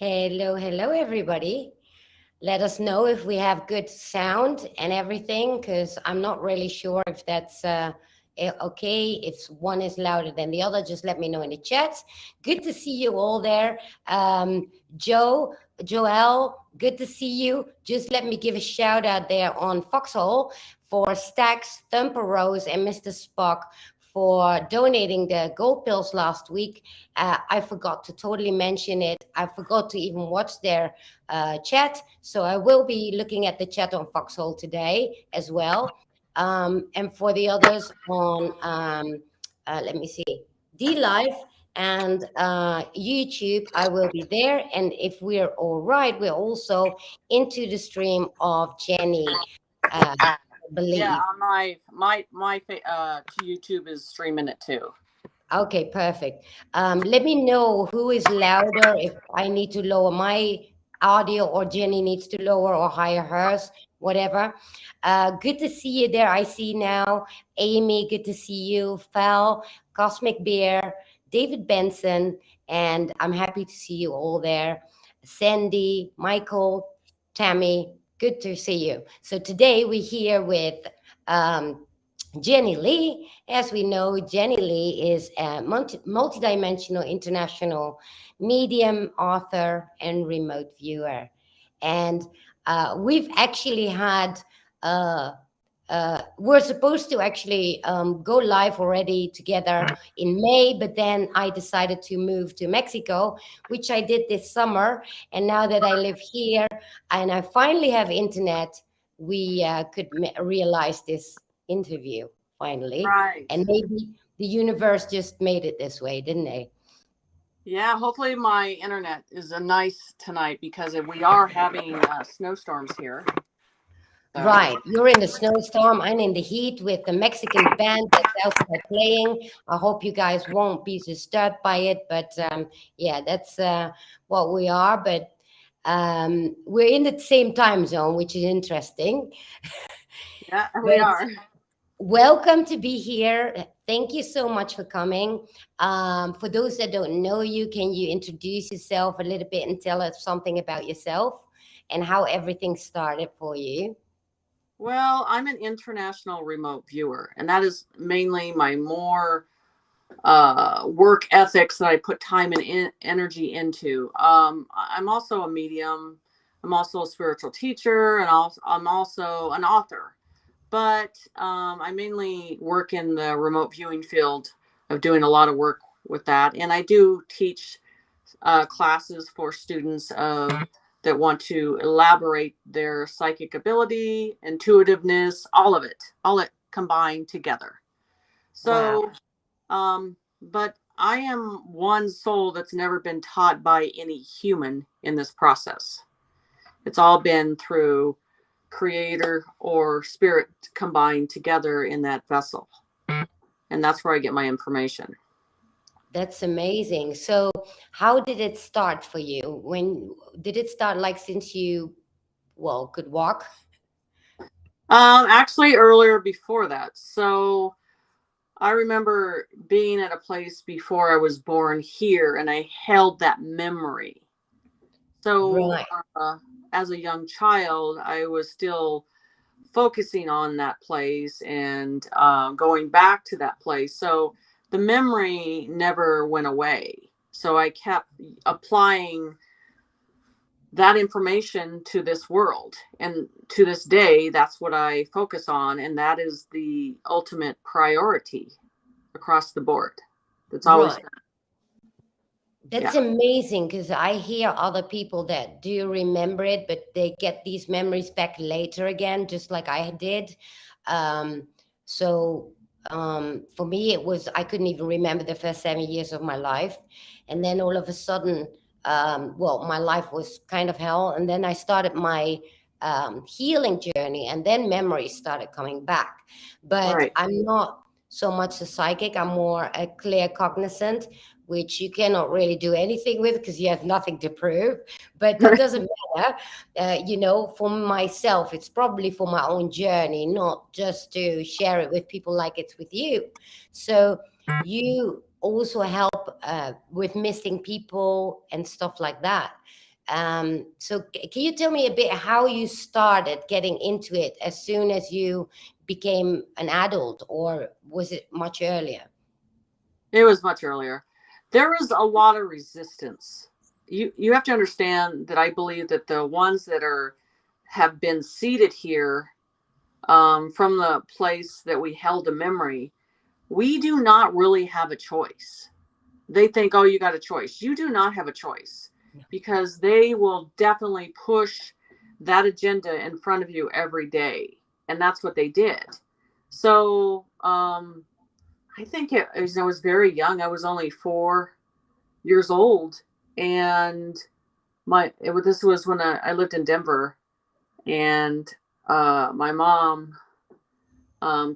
Hello, hello, everybody. Let us know if we have good sound and everything, because I'm not really sure if that's okay. If one is louder than the other, just let me know in the chat. Good to see you all there. Joe, Joel, good to see you. Just let me give a shout out there on Foxhole for Stacks, Thumper Rose, and Mr. Spock for donating the gold pills last week. I forgot to totally mention it. I forgot to even watch their chat. So I will be looking at the chat on Foxhole today as well. And for the others on, let me see, D Live and YouTube, I will be there. And if we're all right, we're also into the stream of Jenny, I Yeah, believe. my YouTube is streaming it too. Okay, perfect. Let me know who is louder, if I need to lower my audio or Jenny needs to lower or higher hers, whatever. Good to see you there. I see now. Amy, good to see you. Val, Cosmic Bear, David Benson, and I'm happy to see you all there. Sandy, Michael, Tammy, good to see you. So today we're here with um, Jenny Lee. As we know, Jenny Lee is a multidimensional international medium, author, and remote viewer. And we've actually had, uh, we're supposed to actually go live already together in May, but then I decided to move to Mexico, which I did this summer. And now that I live here and I finally have internet, we could realize this interview finally. Right. And maybe the universe just made it this way, didn't they? Yeah, hopefully my internet is a nice tonight because we are having snowstorms here. So Right. You're in the snowstorm. I'm in the heat with the Mexican band that's outside playing. I hope you guys won't be disturbed by it. But yeah, that's what we are. But we're in the same time zone, which is interesting. yeah, we But are. welcome to be here. Thank you so much for coming. For those that don't know you, can you introduce yourself a little bit and tell us something about yourself and how everything started for you? Well, I'm an international remote viewer, and that is mainly my more work ethics that I put time and energy into. I'm also a medium. I'm also a spiritual teacher, and I'm also an author. But I mainly work in the remote viewing field of doing a lot of work with that, and I do teach classes for students that want to elaborate their psychic ability, intuitiveness, all it combined together. Wow. So but I am one soul that's never been taught by any human in this process. It's all been through creator or spirit combined together in that vessel. And that's where I get my information. That's amazing. So, how did it start for you? When did it start? Like since you, well, could walk? Actually, earlier before that. So I remember being at a place before I was born here, and I held that memory. So, Right. as a young child, I was still focusing on that place and going back to that place. So the memory never went away. So I kept applying that information to this world. And to this day, that's what I focus on. And that is the ultimate priority across the board. That's always, Right. yeah. That's amazing because I hear other people that do remember it, but they get these memories back later again, just like I did. Um, so for me, it was, I couldn't even remember the first 7 years of my life. And then all of a sudden, well, my life was kind of hell. And then I started my healing journey, and then memories started coming back. But Right. I'm not so much a psychic, I'm more a clear cognizant, which you cannot really do anything with because you have nothing to prove. But that doesn't matter. For myself, it's probably for my own journey, not just to share it with people like it's with you. So you also help with missing people and stuff like that. So can you tell me a bit how you started getting into it as soon as you became an adult, or was it much earlier? It was much earlier. There was a lot of resistance. You have to understand that I believe that the ones that are have been seated here, from the place that we held a memory, we do not really have a choice. They think, oh, you got a choice. You do not have a choice, because they will definitely push that agenda in front of you every day. And that's what they did. So I think I was very young. I was only 4 years old. And this was when I lived in Denver. And my mom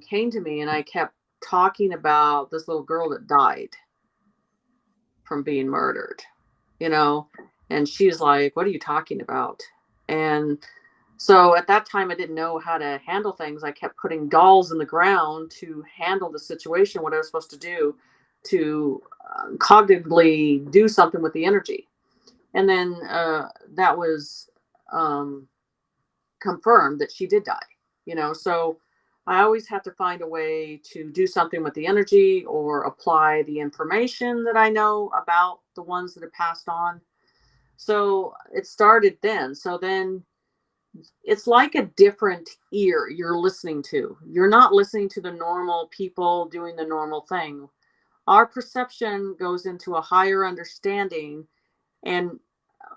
came to me, and I kept talking about this little girl that died from being murdered, you know, and she's like, what are you talking about? And so at that time, I didn't know how to handle things. I kept putting dolls in the ground to handle the situation, what I was supposed to do to cognitively do something with the energy. And then that was um, confirmed that she did die, you know. So I always have to find a way to do something with the energy or apply the information that I know about the ones that have passed on. So it started then. So then it's like a different ear you're listening to. You're not listening to the normal people doing the normal thing. Our perception goes into a higher understanding. And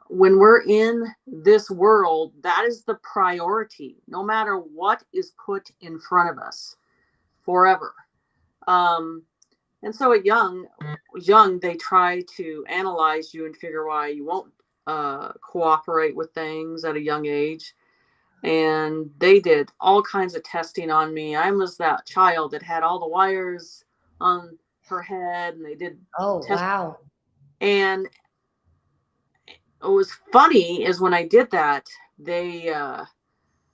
when we're in this world, that is the priority, no matter what is put in front of us forever. Um, and so at young, they try to analyze you and figure why you won't cooperate with things at a young age. And they did all kinds of testing on me. I was that child that had all the wires on her head, and they did Oh, tests. wow. And what was funny is when I did that, they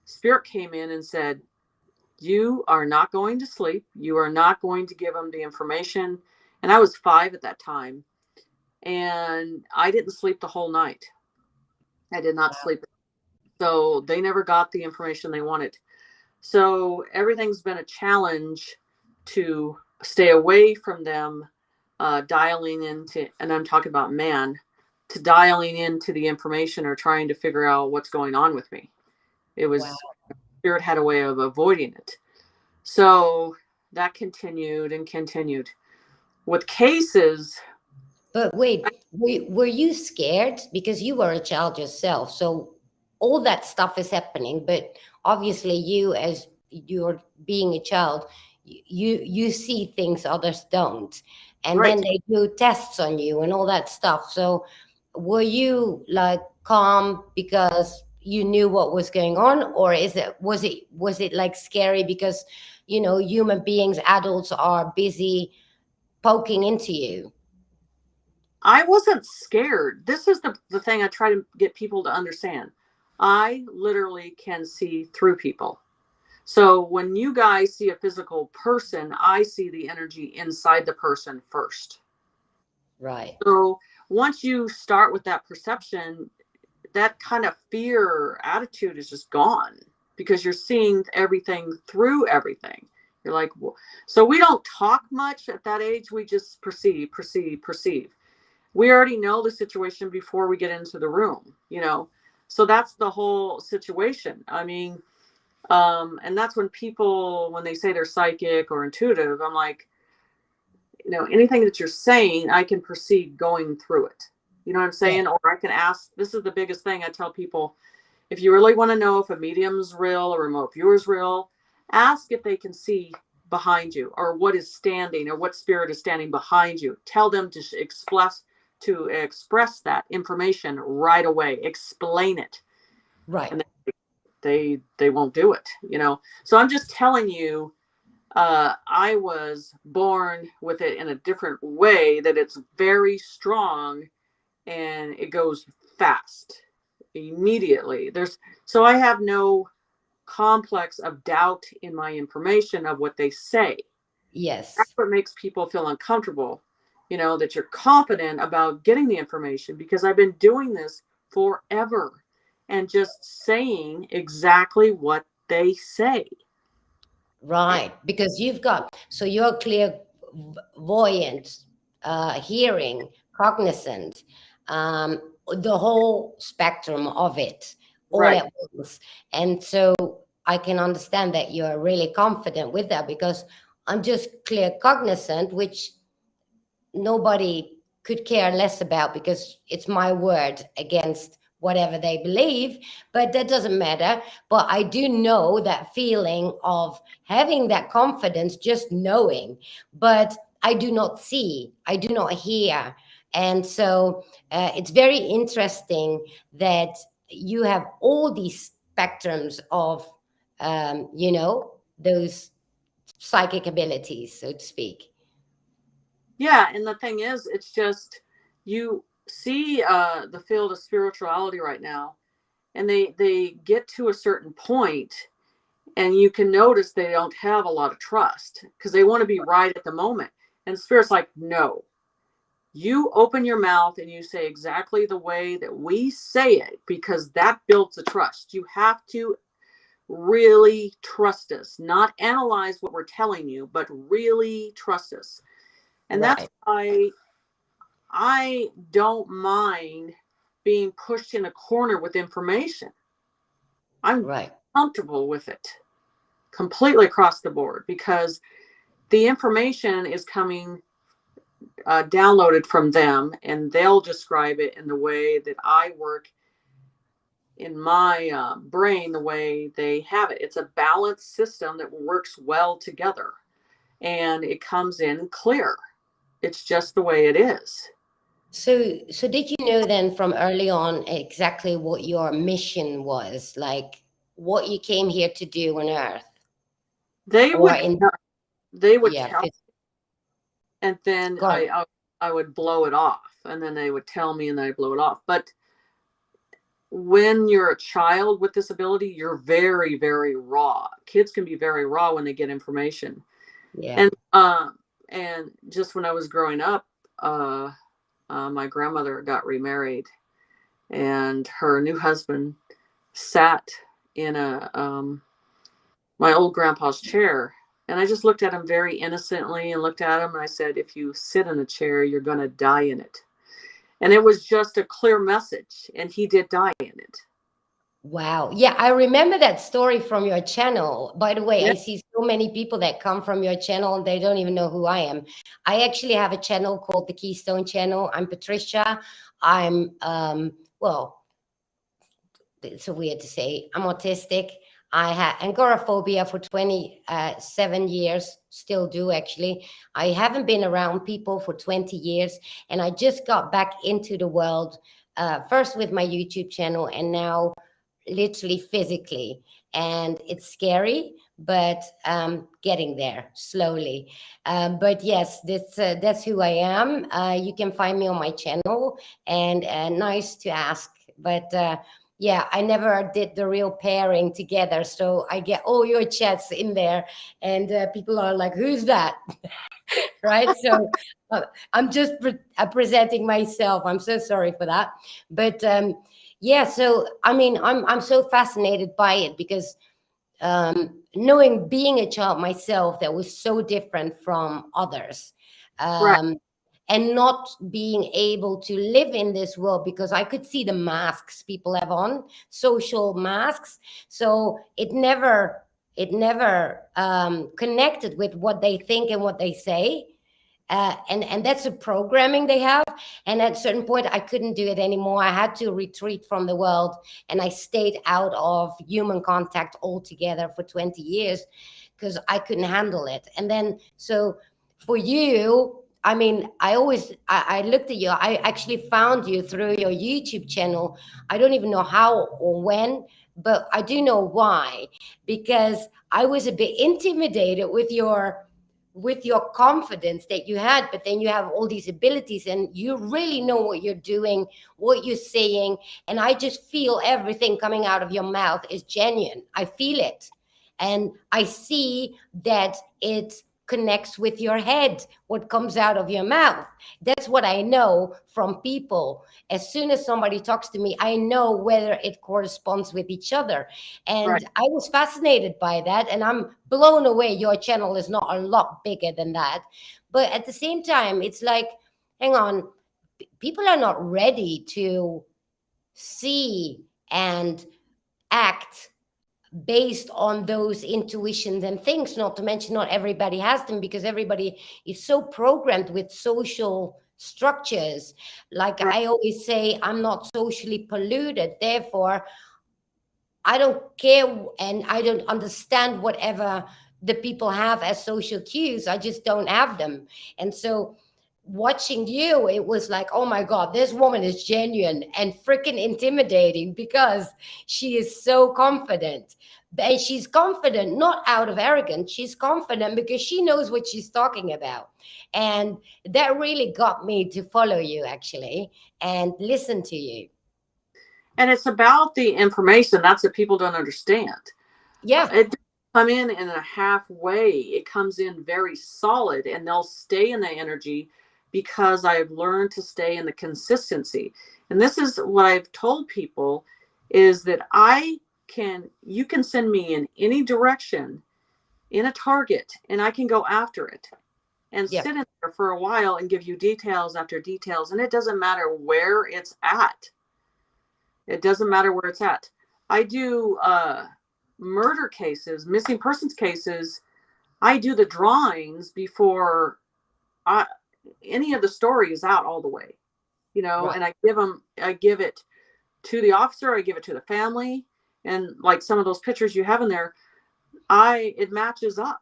spirit came in and said, you are not going to sleep. You are not going to give them the information. And I was 5 at that time. And I didn't sleep the whole night. I did not sleep. So they never got the information they wanted. So everything's been a challenge to stay away from them dialing into, and I'm talking about man, to dialing into the information or trying to figure out what's going on with me. It Wow. was, spirit had a way of avoiding it. So that continued and continued. With cases, But wait, were you scared because you were a child yourself? So all that stuff is happening, but obviously you, as you're being a child, you see things others don't, and then right. they do tests on you and all that stuff. So were you like calm because you knew what was going on, or was it like scary because human beings, adults, are busy poking into you? I wasn't scared. This is the thing I try to get people to understand. I literally can see through people. So when you guys see a physical person, I see the energy inside the person first. Right. So once you start with that perception, that kind of fear attitude is just gone, because you're seeing everything through everything. You're like, well, so we don't talk much at that age. We just perceive, perceive, perceive. We already know the situation before we get into the room, you know? So that's the whole situation. I mean, and that's when people, when they say they're psychic or intuitive, I'm like, anything that you're saying, I can perceive going through it. You know what I'm Yeah. saying? Or I can ask, this is the biggest thing I tell people. If you really want to know if a medium's real, a remote viewer's real, ask if they can see behind you, or what is standing, or what spirit is standing behind you. Tell them to express that information right away. Explain it. Right. And they won't do it, So I'm just telling you, I was born with it in a different way, that it's very strong and it goes fast immediately. So I have no complex of doubt in my information of what they say. That's Yes. what makes people feel uncomfortable, that you're confident about getting the information, because I've been doing this forever and just saying exactly what they say. Right, because so you're clairvoyant, hearing, cognizant, the whole spectrum of it all Right. at once. And so I can understand that you're really confident with that, because I'm just clear cognizant, which nobody could care less about, because it's my word against whatever they believe. But that doesn't matter. But I do know that feeling of having that confidence, just knowing. But I do not see, I do not hear. And so it's very interesting that you have all these spectrums of those psychic abilities, so to speak. Yeah, and the thing is, it's just you see the field of spirituality right now, and they get to a certain point, and you can notice they don't have a lot of trust because they want to be right at the moment. And spirit's like, no, you open your mouth and you say exactly the way that we say it, because that builds a trust. You have to really trust us, not analyze what we're telling you, but really trust us. And that's Right, why I don't mind being pushed in a corner with information. I'm right. comfortable with it completely across the board, because the information is coming downloaded from them, and they'll describe it in the way that I work in my brain, the way they have it. It's a balanced system that works well together, and it comes in clear. It's just the way it is. So did you know then from early on exactly what your mission was, like what you came here to do on Earth, They or would in they would yeah, tell, and then go on. I would blow it off, and then they would tell me, and then I blow it off. But when you're a child with disability, you're very, very raw. Kids can be very raw when they get information. Yeah. And just when I was growing up, my grandmother got remarried, and her new husband sat in a my old grandpa's chair. And I just looked at him very innocently and looked at him, and I said, if you sit in a chair, you're going to die in it. And it was just a clear message. And he did die in it. Wow. Yeah, I remember that story from your channel. By the way, Yeah. I see so many people that come from your channel and they don't even know who I am. I actually have a channel called the Keystone Channel. I'm Patricia. I'm well, it's so weird to say. I'm autistic. I had agoraphobia for 27 years, still do actually. I haven't been around people for 20 years, and I just got back into the world, first with my YouTube channel, and now literally physically. And it's scary, but getting there slowly. But yes, that's who I am. You can find me on my channel, and nice to ask. But yeah, I never did the real pairing together. So I get all your chats in there, and people are like, who's that? Right? So uh, I'm just presenting myself. I'm so sorry for that. But yeah, so I mean, I'm so fascinated by it, because knowing, being a child myself that was so different from others, Right. um, and not being able to live in this world, because I could see the masks people have on, social masks. So it never connected with what they think and what they say. And that's the programming they have. And at a certain point, I couldn't do it anymore. I had to retreat from the world, and I stayed out of human contact altogether for 20 years, because I couldn't handle it. And then, so for you, I mean, I looked at you. I actually found you through your YouTube channel. I don't even know how or when, but I do know why, because I was a bit intimidated with your confidence that you had. But then you have all these abilities, and you really know what you're doing, what you're saying. And I just feel everything coming out of your mouth is genuine. I feel it, and I see that connects with your head, what comes out of your mouth. That's what I know from people. As soon as somebody talks to me, I know whether it corresponds with each other. Right. And I was fascinated by that. And I'm blown away. Your channel is not a lot bigger than that. But at the same time, it's like, hang on, people are not ready to see and act based on those intuitions and things, not to mention not everybody has them, because everybody is so programmed with social structures. Like Right. I always say, I'm not socially polluted, therefore I don't care and I don't understand whatever the people have as social cues. I just don't have them. And so watching you, it was like, oh my God, this woman is genuine and freaking intimidating because she is so confident. And she's confident not out of arrogance. She's confident because she knows what she's talking about. And that really got me to follow you actually and listen to you. And it's about the information. That's what people don't understand. Yeah, It doesn't come in a halfway. It comes in very solid, and they'll stay in the energy because I've learned to stay in the consistency. And this is what I've told people is that you can send me in any direction in a target, and I can go after it and yeah, sit in there for a while and give you details after details. And it doesn't matter where it's at. It doesn't matter where it's at. I do murder cases, missing persons cases. I do the drawings before I, any of the story is out all the way, right. and I give it to the officer, I give it to the family. And like some of those pictures you have in there, it matches up.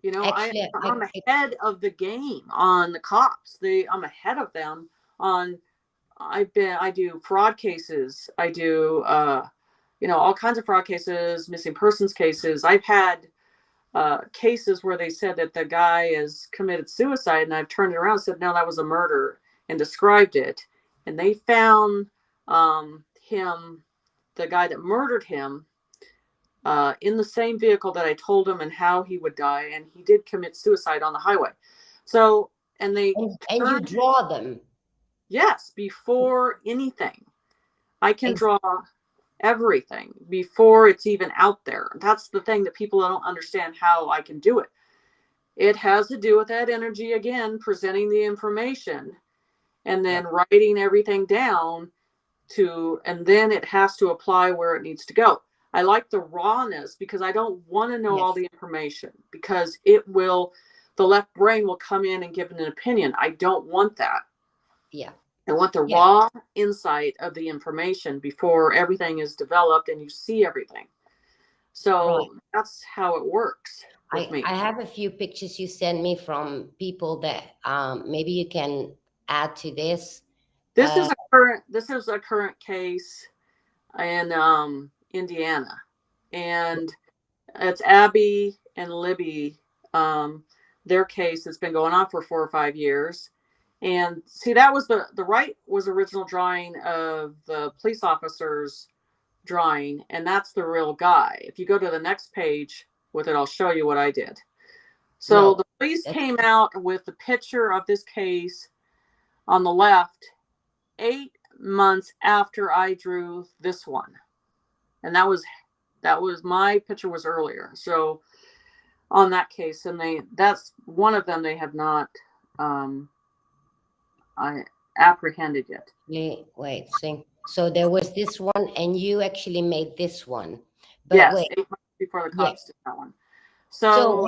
Actually, I'm ahead of the game on the cops. I'm ahead of them on I do fraud cases. I do, all kinds of fraud cases, missing persons cases. I've had cases where they said that the guy has committed suicide, and I've turned it around and said, no, that was a murder, and described it. And they found him, the guy that murdered him, in the same vehicle that I told him and how he would die. And he did commit suicide on the highway. So, and they And you turned, draw them. yes, before anything. I can Ex- draw everything before it's even out there. That's the thing that people don't understand how I can do it. It has to do with that energy again, presenting the information and right. then writing everything down and then it has to apply where it needs to go. I like the rawness because I don't want to know all Yes. the information because the left brain will come in and give an opinion. I don't want that. Yeah. I want the Yeah. raw insight of the information before everything is developed and you see everything. Right. So that's how it works with I me. have a few pictures you send me from people that maybe you can add to this. This Uh, is a current case in Indiana, and it's Abby and Libby. Their case has been going on for 4 or 5 years. And see, that was the right was original drawing of the police officers drawing, and that's the real guy. If you go to the next page with it, I'll show you what I did. So no, the police that's came out with the picture of this case on the left 8 months after I drew this one. And that was my picture was earlier. So on that case, and that's one of them they have not I apprehended yet. wait, see. So there was this one, and you actually made this one. But Yes, wait, 8 months before the yeah. cops did that one. So So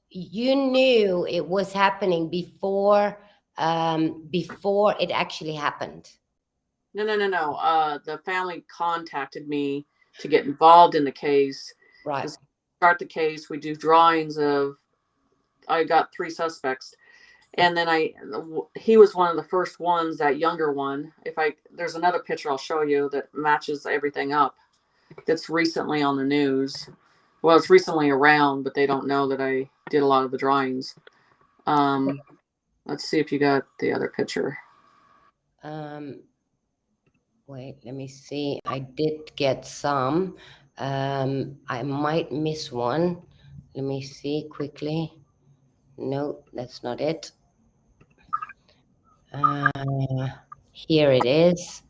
you knew it was happening before it actually happened. no, no, no, no. The family contacted me to get involved in the case. Right. To start the case, we do drawings of. I got 3 suspects, and then he was one of the first ones. That younger one. There's another picture I'll show you that matches everything up. That's recently on the news. Well, it's recently around, but they don't know that I did a lot of the drawings. Let's see if you got the other picture. Um, Wait, let me see. I did get some. I might miss one. Let me see quickly. No, that's not it. Uh, Here it is.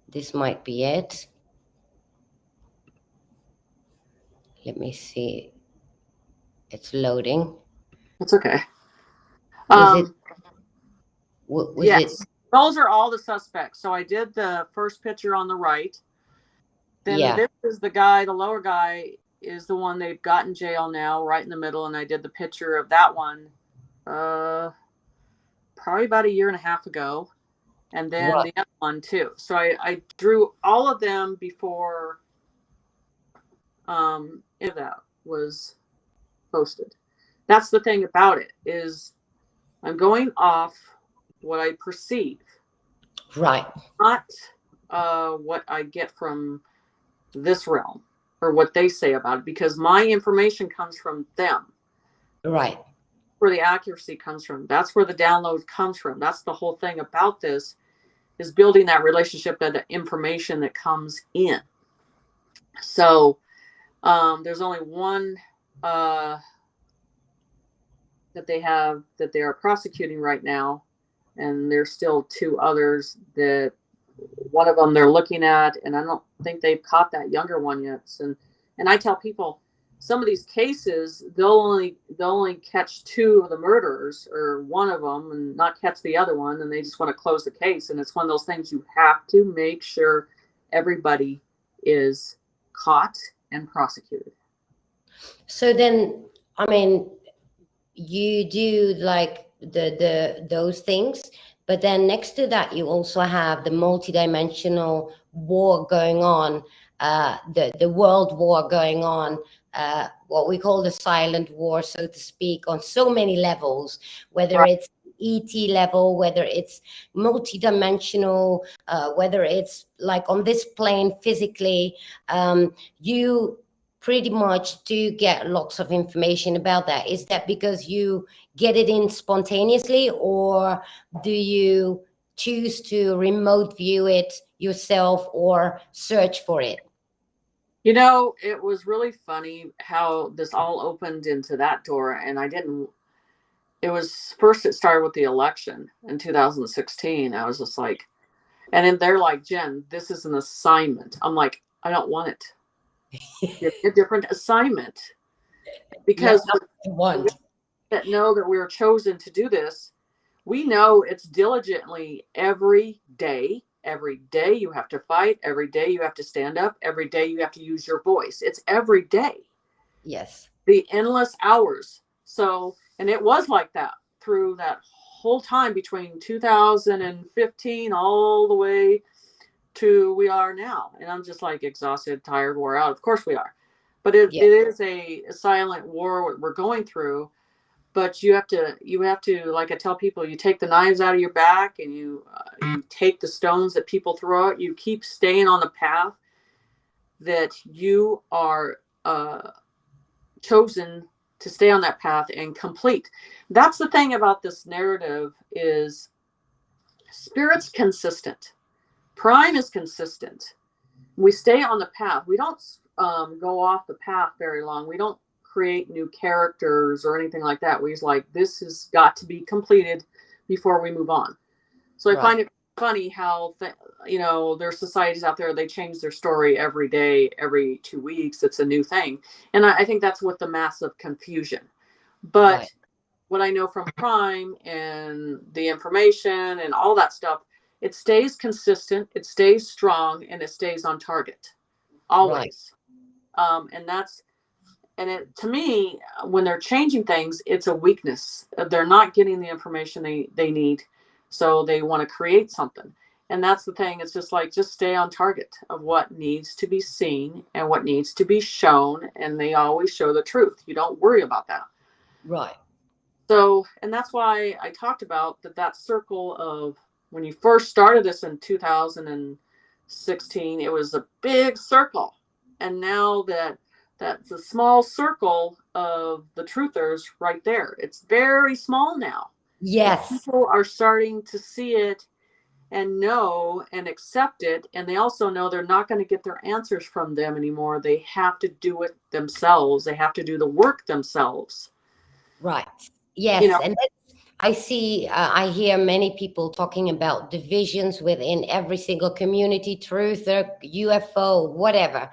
This might be it. Let me see. It's loading. It's okay. Is it, Um, was it? yes, those are all the suspects. So I did the first picture on the right. Then Yeah. this is the guy, the lower guy is the one they've got in jail now, right in the middle. And I did the picture of that one probably about a year and a half ago. And then Right. the other one too. So I drew all of them before that was posted. That's the thing about it is I'm going off what I perceive, Right. not what I get from this realm or what they say about it, because my information comes from them. Right. Where the accuracy comes from. That's where the download comes from. That's the whole thing about this is building that relationship, that information that comes in. So there's only one that they are prosecuting right now, and there's still two others that one of them they're looking at, and I don't think they've caught that younger one yet. And I tell people some of these cases they'll only catch two of the murderers or one of them and not catch the other one, and they just want to close the case. And it's one of those things you have to make sure everybody is caught and prosecuted. So then, I mean, you do like the those things, but then next to that you also have the multidimensional war going on, the world war going on, what we call the silent war, so to speak, on so many levels, whether Right. it's ET level, whether it's multidimensional, whether it's like on this plane physically. You pretty much do get lots of information about that. Is that because you get it in spontaneously, or do you choose to remote view it yourself or search for it? You know, it was really funny how this all opened into that door, and I didn't. It was first, it started with the election in 2016. I was just like, and then they're like, Jen, this is an assignment. I'm like, I don't want it. Give me a different assignment. Yeah, Because that's what I for we want. that know that we were chosen to do this, we know it's diligently every day. Every day you have to fight. Every day you have to stand up. Every day you have to use your voice. It's every day, Yes. the endless hours. So, and it was like that through that whole time between 2015 all the way to we are now. And I'm just like exhausted, tired, wore out. Of course we are. But it Yeah. is a silent war we're going through. But you have to, like I tell people, you take the knives out of your back, and you take the stones that people throw at you. Keep staying on the path that you are chosen to stay on that path and complete. That's the thing about this narrative is spirit's consistent. Prime is consistent. We stay on the path. We don't go off the path very long. We don't create new characters or anything like that. We just like, this has got to be completed before we move on. So I Right. find it funny how there's societies out there, they change their story every day, every 2 weeks. It's a new thing. And I think that's with the massive confusion. Right. But what I know from Prime and the information and all that stuff, it stays consistent, it stays strong, and it stays on target Right. always. And that's and it to me, when they're changing things, it's a weakness. They're not getting the information they need, so they want to create something. And that's the thing. It's just like, just stay on target of what needs to be seen and what needs to be shown, and they always show the truth. You don't worry about that. Right. So, and that's why I talked about that circle of when you first started this in 2016, it was a big circle. And now that's a small circle of the truthers right there. It's very small now. And Yes. people are starting to see it and know and accept it. And they also know they're not going to get their answers from them anymore. They have to do it themselves. They have to do the work themselves. Right. You know, Yes, and I see, I hear many people talking about divisions within every single community, truth or UFO, whatever,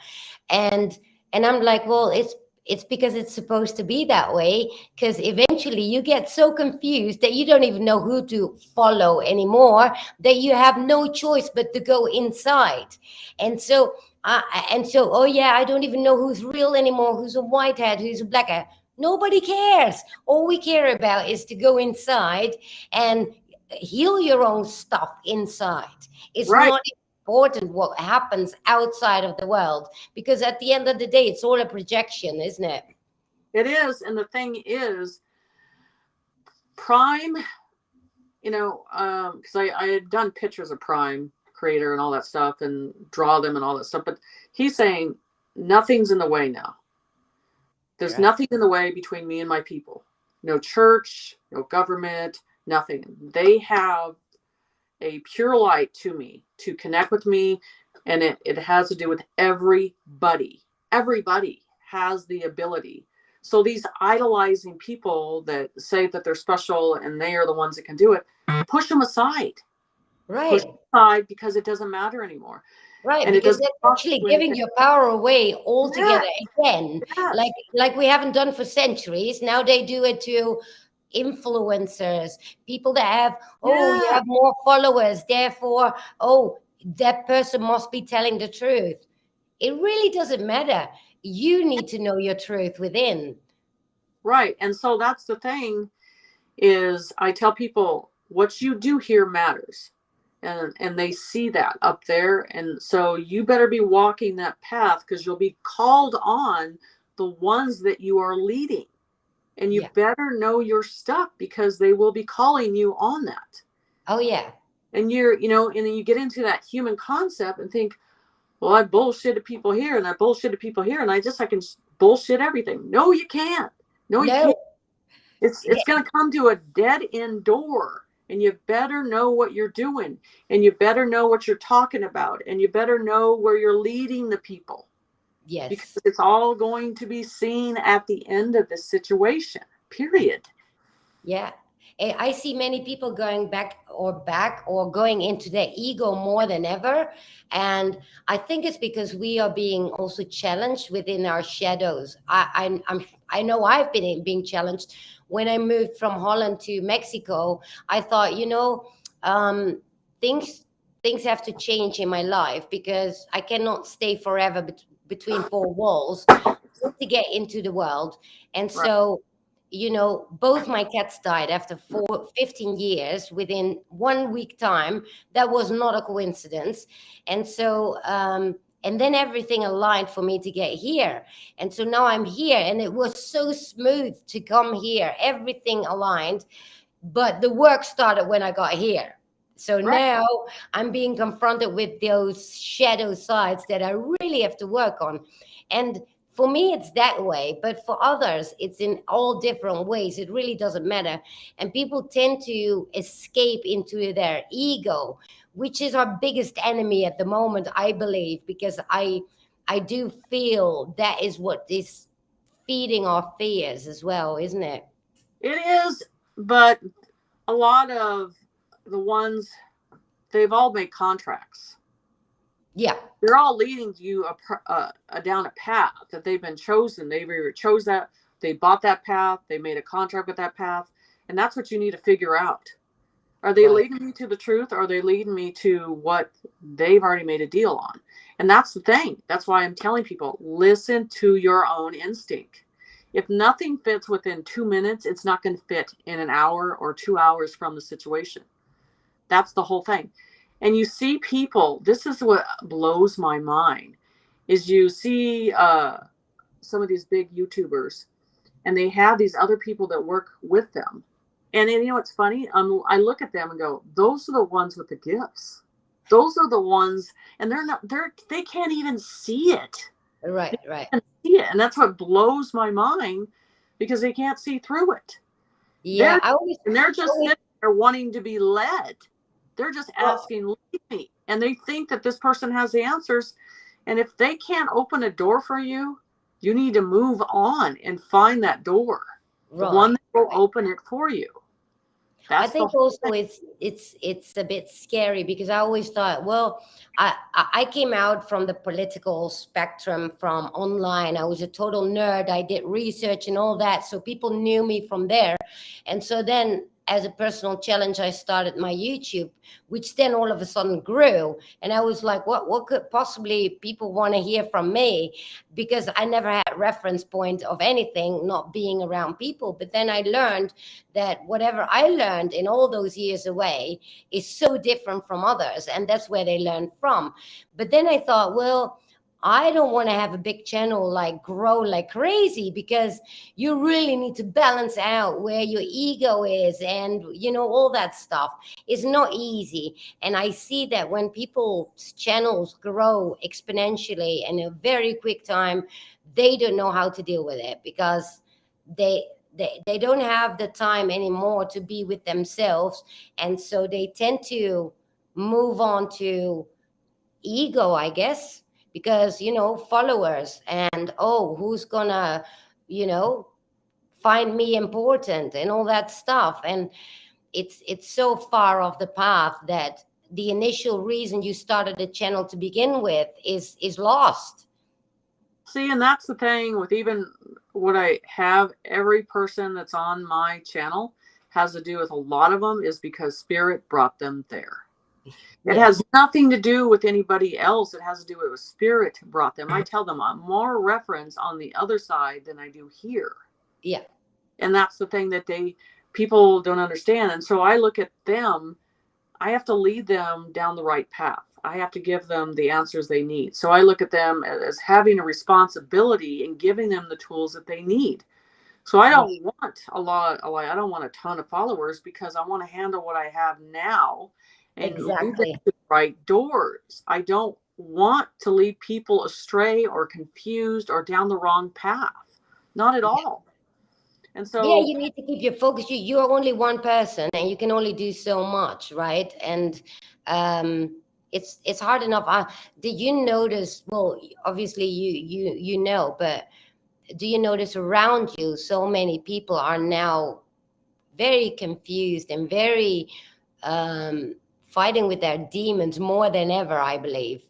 and I'm like, well, it's because it's supposed to be that way. Because eventually you get so confused that you don't even know who to follow anymore. That you have no choice but to go inside, and so. Oh yeah, I don't even know who's real anymore, who's a whitehead, who's a blackhead. Nobody cares. All we care about is to go inside and heal your own stuff inside. It's right? not important what happens outside of the world, because at the end of the day, it's all a projection, isn't it? It is. And the thing is, Prime, you know, because I had done pictures of Prime Creator and all that stuff and draw them and all that stuff, but he's saying nothing's in the way now. There's Right. nothing in the way between me and my people. No church, no government, nothing. They have a pure light to me to connect with me, and it has to do with everybody. Everybody has the ability. So these idolizing people that say that they're special and they are the ones that can do it, push them aside. Push Right. them aside, because it doesn't matter anymore. Right, And it because doesn't that's cost actually you giving anything. your power away Yes, altogether again, yes, like we haven't done for centuries. Now they do it to influencers, people that have, oh, you yes. have more followers, therefore, oh, that person must be telling the truth. It really doesn't matter. You need to know your truth within. Right. And so that's the thing, is I tell people what you do here matters. And they see that up there. And so you better be walking that path, because you'll be called on the ones that you are leading. And you Yeah. better know your stuff, because they will be calling you on that. Oh yeah. And and then you get into that human concept and think, well, I bullshitted people here and I bullshitted people here, and I can bullshit everything. No, you can't. No, you No. can't. It's going to come to a dead end door, and you better know what you're doing, and you better know what you're talking about, and you better know where you're leading the people, because Yes. it's all going to be seen at the end of this situation. Period. Yeah. I see many people going back or going into their ego more than ever. And I think it's because we are being also challenged within our shadows. I know I've been being challenged. When I moved from Holland to Mexico, I thought, um, things things have to change in my life, because I cannot stay forever between four walls. I need to get into the world. And Right. so, both my cats died after 15 years within 1 week time. That was not a coincidence. And so, and then everything aligned for me to get here. And so now I'm here, and it was so smooth to come here. Everything aligned, but the work started when I got here. So Right. now I'm being confronted with those shadow sides that I really have to work on. And for me, it's that way, but for others, it's in all different ways. It really doesn't matter. And people tend to escape into their ego, which is our biggest enemy at the moment, I believe, because I do feel that is what is feeding our fears as well, isn't it? It is, but a lot of the ones, they've all made contracts. Yeah. They're all leading you down a path that they've been chosen. They've either chose that, they bought that path, they made a contract with that path, and that's what you need to figure out. Are they Right. leading me to the truth, or are they leading me to what they've already made a deal on? And that's the thing. That's why I'm telling people, listen to your own instinct. If nothing fits within 2 minutes, it's not going to fit in an hour or 2 hours from the situation. That's the whole thing. And you see people, this is what blows my mind, is you see some of these big YouTubers, and they have these other people that work with them. And then, what's funny? I look at them and go, those are the ones with the gifts. Those are the ones, and they can't even see it. Right. Right. Can't see it. And that's what blows my mind, because they can't see through it. Yeah. They're and they're just Always sitting there wanting to be led. They're just well, asking, lead me. And they think that this person has the answers. And if they can't open a door for you, you need to move on and find that door. the one Right. that will Right. open it for you. I That's the think whole also thing. it's a bit scary because I always thought, well, I came out from the political spectrum from online. I was a total nerd. I did research and all that, so people knew me from there. And so then, as a personal challenge, I started my YouTube, which then all of a sudden grew. And I was like, what could possibly people want to hear from me? Because I never had reference point of anything, not being around people. But then I learned that whatever I learned in all those years away is so different from others, and that's where they learn from. But then I thought, well, I don't want to have a big channel like grow like crazy, because you really need to balance out where your ego is, and all that stuff is not easy. And I see that when people's channels grow exponentially in a very quick time, they don't know how to deal with it, because they they don't have the time anymore to be with themselves, and so they tend to move on to ego, I guess, because followers, and who's gonna you know find me important and all that stuff. And it's so far off the path that the initial reason you started a channel to begin with is lost. See, and that's the thing with even what I have, every person that's on my channel has to do with, a lot of them is because spirit brought them there. It Yeah. has nothing to do with anybody else. It has to do with spirit brought them. I tell them I'm more reference on the other side than I do here. Yeah. And that's the thing that people don't understand. And so I look at them, I have to lead them down the right path. I have to give them the answers they need. So I look at them as having a responsibility and giving them the tools that they need. So I Right. don't want I don't want a ton of followers, because I want to handle what I have now and lead them Exactly. to the right doors. I don't want to lead people astray or confused or down the wrong path. Not at all. And Yeah, so you need to keep your focus. You're only one person, and you can only do so much, right? And it's hard enough. Did you notice? Well, obviously you know, but do you notice around you so many people are now very confused and very fighting with their demons more than ever, I believe.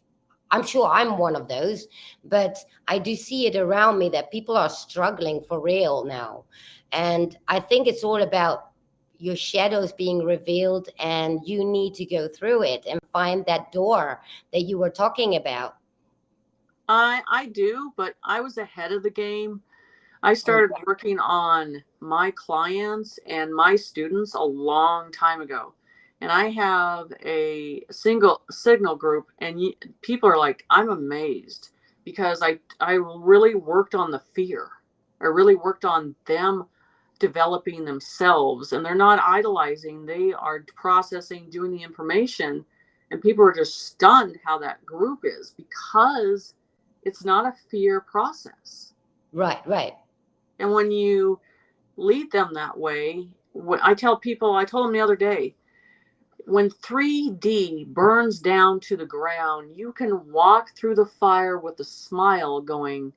I'm sure I'm one of those, but I do see it around me that people are struggling for real now. And I think it's all about your shadows being revealed, and you need to go through it and find that door that you were talking about. I do, but I was ahead of the game. I Oh, started working on my clients and my students a long time ago. And I have a single signal group, and people are like, I'm amazed, because I really worked on the fear. I really worked on them developing themselves, and they're not idolizing, they are processing, doing the information. And people are just stunned how that group is, because it's not a fear process. right, right, And when you lead them that way, I tell people, I told them the other day, when 3D burns down to the ground, you can walk through the fire with a smile going,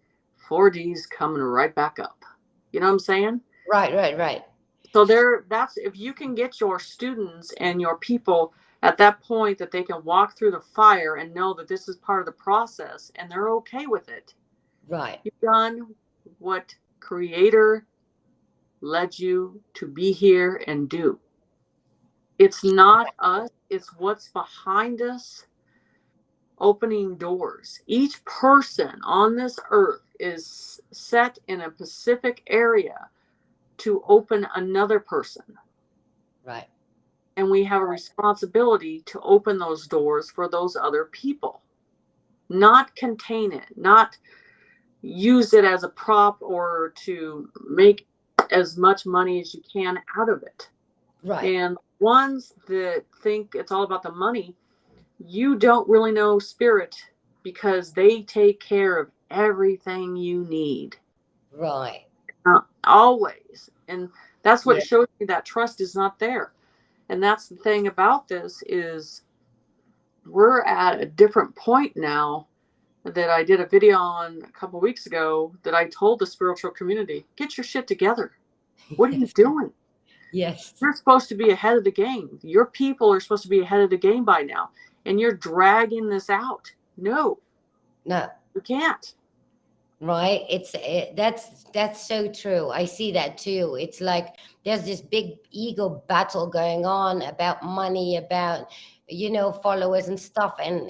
4D's coming right back up. You know what I'm saying? right, right, right. So that's, if you can get your students and your people at that point that they can walk through the fire and know that this is part of the process and they're okay with it, Right. you've done what Creator led you to be here and do. It's not us, it's what's behind us opening doors. Each person on this earth is set in a specific area to open another person. Right. And we have a responsibility to open those doors for those other people, not contain it, not use it as a prop or to make as much money as you can out of it. Right. And ones that think it's all about the money, you don't really know spirit, because they take care of everything you need. Right. Always. And that's what Yeah. shows me that trust is not there. And that's the thing about this is we're at a different point now, that I did a video on a couple of weeks ago, that I told the spiritual community, get your shit together. What are you doing? Yes. You're supposed to be ahead of the game. Your people are supposed to be ahead of the game by now. And you're dragging this out. No, No. you can't. Right, that's so true. I see that too. It's like there's this big ego battle going on about money, about followers and stuff, and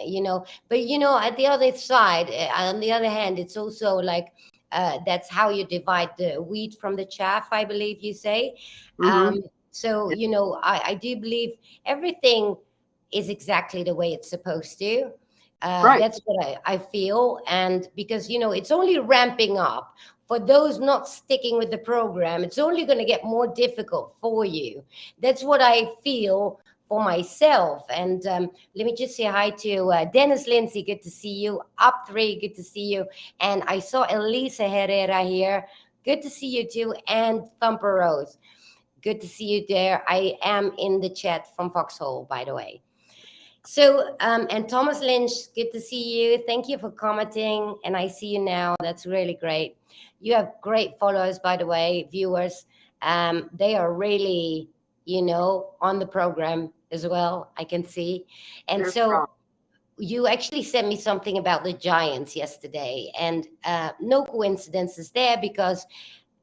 but at the other side, on the other hand, it's also like that's how you divide the wheat from the chaff, I believe you say. Mm-hmm. So I do believe everything is exactly the way it's supposed to. Right. That's what I feel. And because, it's only ramping up for those not sticking with the program, it's only going to get more difficult for you. That's what I feel for myself. And let me just say hi to Dennis Lindsay. Good to see you. Up three. Good to see you. And I saw Elisa Herrera here. Good to see you too. And Thumper Rose. Good to see you there. I am in the chat from Foxhole, by the way. So, and Thomas Lynch, good to see you. Thank you for commenting. And I see you now. That's really great. You have great followers, by the way, viewers. They are really, on the program as well, I can see. And They're so strong. you actually sent me something about the Giants yesterday. And no coincidences there, because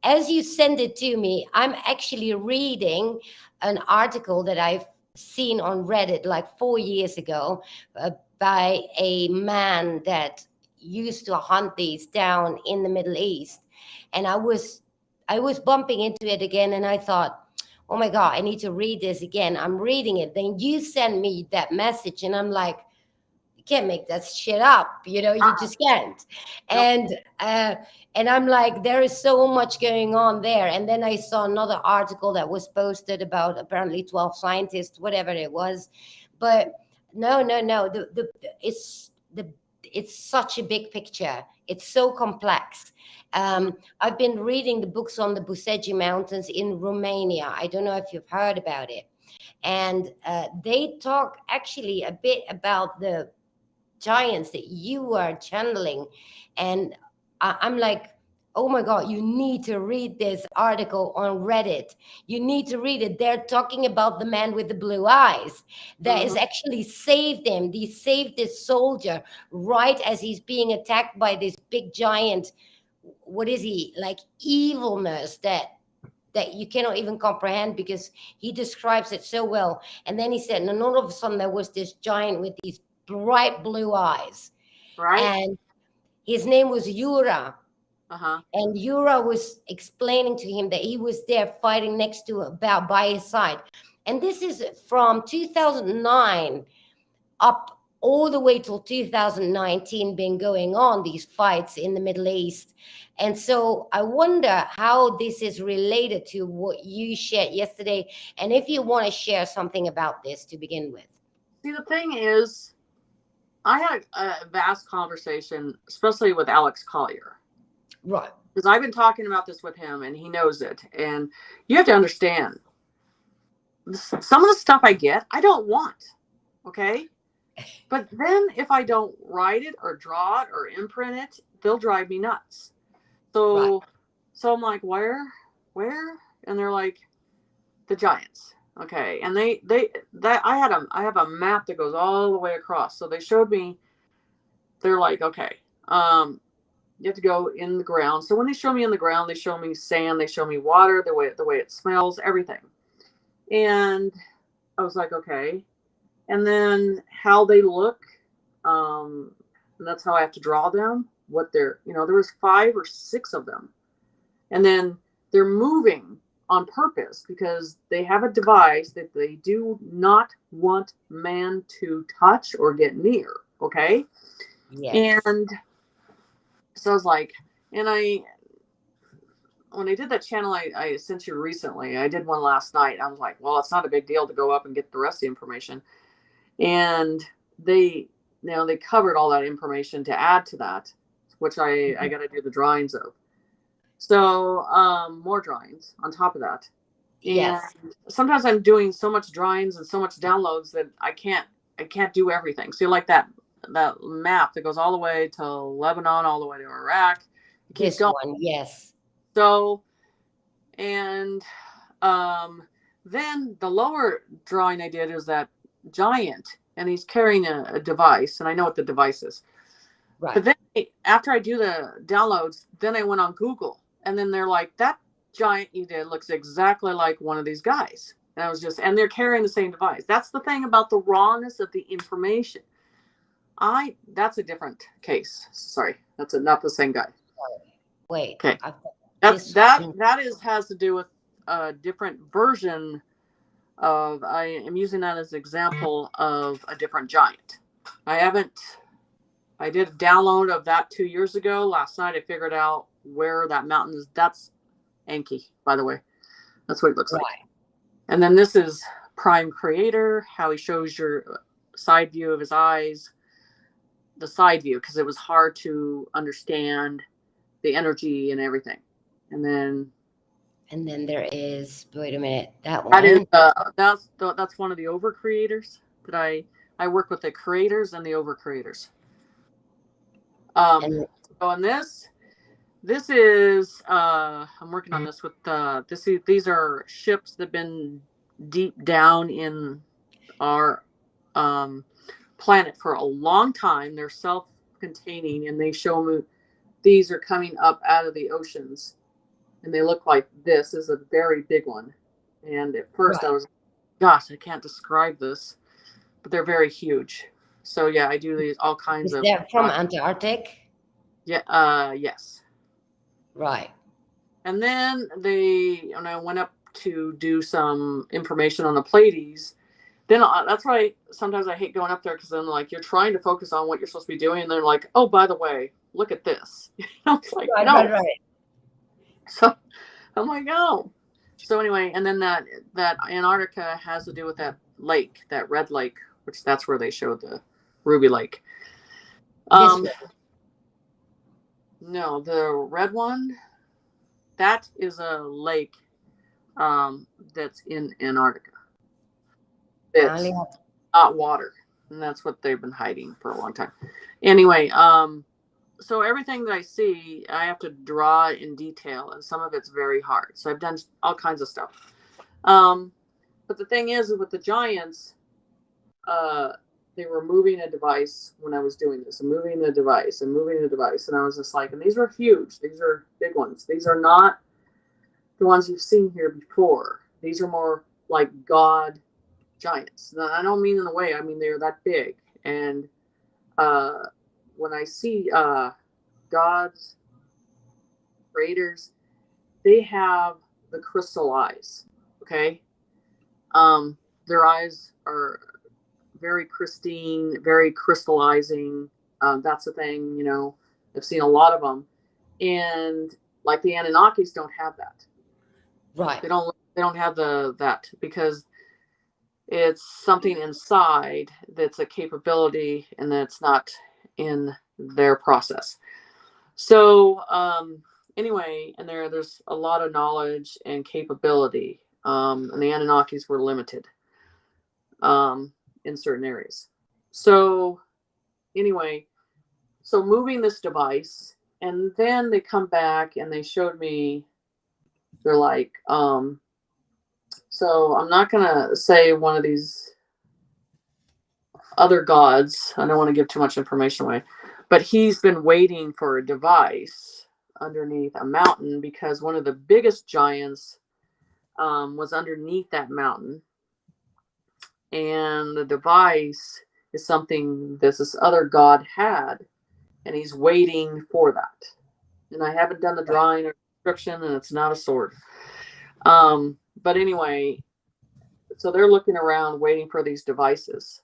as you send it to me, I'm actually reading an article that I've seen on Reddit like 4 years ago by a man that used to hunt these down in the Middle East. And I was bumping into it again, and I thought, oh my God, I need to read this again. I'm reading it. Then you send me that message, and I'm like, you can't make that shit up, you Uh-uh. just can't. Nope. And uh and I'm like, there is so much going on there. And then I saw another article that was posted about apparently 12 scientists, whatever it was. But no, no, no, it's such a big picture. It's so complex. Mhm. I've been reading the books on the Buseji Mountains in Romania. I don't know if you've heard about it. And they talk actually a bit about the giants that you are channeling. And I'm like, oh my God, you need to read this article on Reddit. You need to read it. They're talking about the man with the blue eyes that is Mhm. actually saved him. He saved this soldier right as he's being attacked by this big giant. What is he like? Evilness that you cannot even comprehend, because he describes it so well. And then he said, and then all of a sudden there was this giant with these bright blue eyes, Right. and his name was Yura. Uh-huh. And Yura was explaining to him that he was there fighting next to about by his side. And this is from 2009 up all the way till 2019 been going on, these fights in the Middle East. And so I wonder how this is related to what you shared yesterday, and if you want to share something about this to begin with. See, the thing is, I had a vast conversation, especially with Alex Collier, Right. because I've been talking about this with him and he knows it. And you have to understand, some of the stuff I get, I don't want. Okay. But then if I don't write it or draw it or imprint it, they'll drive me nuts. Right. So I'm like, where? And they're like, the Giants. Okay. And they that I have a map that goes all the way across. So they showed me, they're like, okay, you have to go in the ground. So when they show me in the ground, they show me sand, they show me water, the way it smells, everything. And I was like, okay. And then how they look, and that's how I have to draw them. What they're, there was 5 or 6 of them, and then they're moving on purpose because they have a device that they do not want man to touch or get near. Okay, Yes. and so I was like, and I when I did that channel I sent you recently, I did one last night. I was like, well, it's not a big deal to go up and get the rest of the information. And they they covered all that information to add to that, which I got to do the drawings of. So more drawings on top of that. And Yes. sometimes I'm doing so much drawings and so much downloads that I can't do everything. So like that map that goes all the way to Lebanon, all the way to Iraq, it keeps This going. one, yes. So And um, then the lower drawing I did is that giant, and he's carrying a device, and I know what the device is. Right. But then after I do the downloads, then I went on Google, and then they're like, that giant you did looks exactly like one of these guys. And I was just, and they're carrying the same device. That's the thing about the rawness of the information. That's a different case. Sorry, that's not the same guy. Wait, Okay, I've got that's this that one. that is has to do with a different version of. I am using that as an example of a different giant. I haven't. I did a download of that 2 years ago. Last night I figured out where that mountain is. That's Enki, by the way. That's what it looks like. Right. And then this is Prime Creator, how he shows your side view of his eyes, the side view, because it was hard to understand the energy and everything. And then And then there is, wait a minute, that that is one. that's one of the over creators that I work with the creators and the over creators. And So in this is I'm working on this with these are ships that have been deep down in our planet for a long time. They're self-containing, and they show me these are coming up out of the oceans, and they look like this is a very big one. And at first I right. was, gosh, I can't describe this, but they're very huge. So yeah, I do these all kinds Is of that from Antarctic? yeah, yes. Right. And then when I went up to do some information on the Pleiades, then that's why sometimes I hate going up there, because then like you're trying to focus on what you're supposed to be doing, and they're like, oh, by the way, look at this. It's like, Right, right, no. right. So I'm like, oh. So anyway, and then that Antarctica has to do with that lake, that red lake, which that's where they showed the Ruby Lake. This Um, one. no, the red one, that is a lake that's in Antarctica. I only It's have, not water, and that's what they've been hiding for a long time. Anyway, so everything that I see, I have to draw in detail, and some of it's very hard. So I've done all kinds of stuff. Um, but the thing is, with the giants, uh, they were moving a device when I was doing this, and moving the device, and moving the device, and I was just like, and these were huge. These are big ones. These are not the ones you've seen here before. These are more like God giants. Now, I don't mean in a way. I mean they're that big. And uh, when I see God's creators, they have the crystal eyes. Okay, their eyes are very pristine, very crystallizing. That's the thing. I've seen a lot of them, and like the Anunnakis don't have that. right. They don't have that, because it's something inside that's a capability, and that's not in their process. So anyway, and there's a lot of knowledge and capability, and the Anunnakis were limited in certain areas. So anyway, so moving this device, and then they come back and they showed me, they're like, so I'm not gonna say one of these other gods. I don't want to give too much information away, but he's been waiting for a device underneath a mountain, because one of the biggest giants was underneath that mountain, and the device is something this other god had, and he's waiting for that. And I haven't done the Right. drawing or description, and it's not a sword. But anyway, so they're looking around waiting for these devices.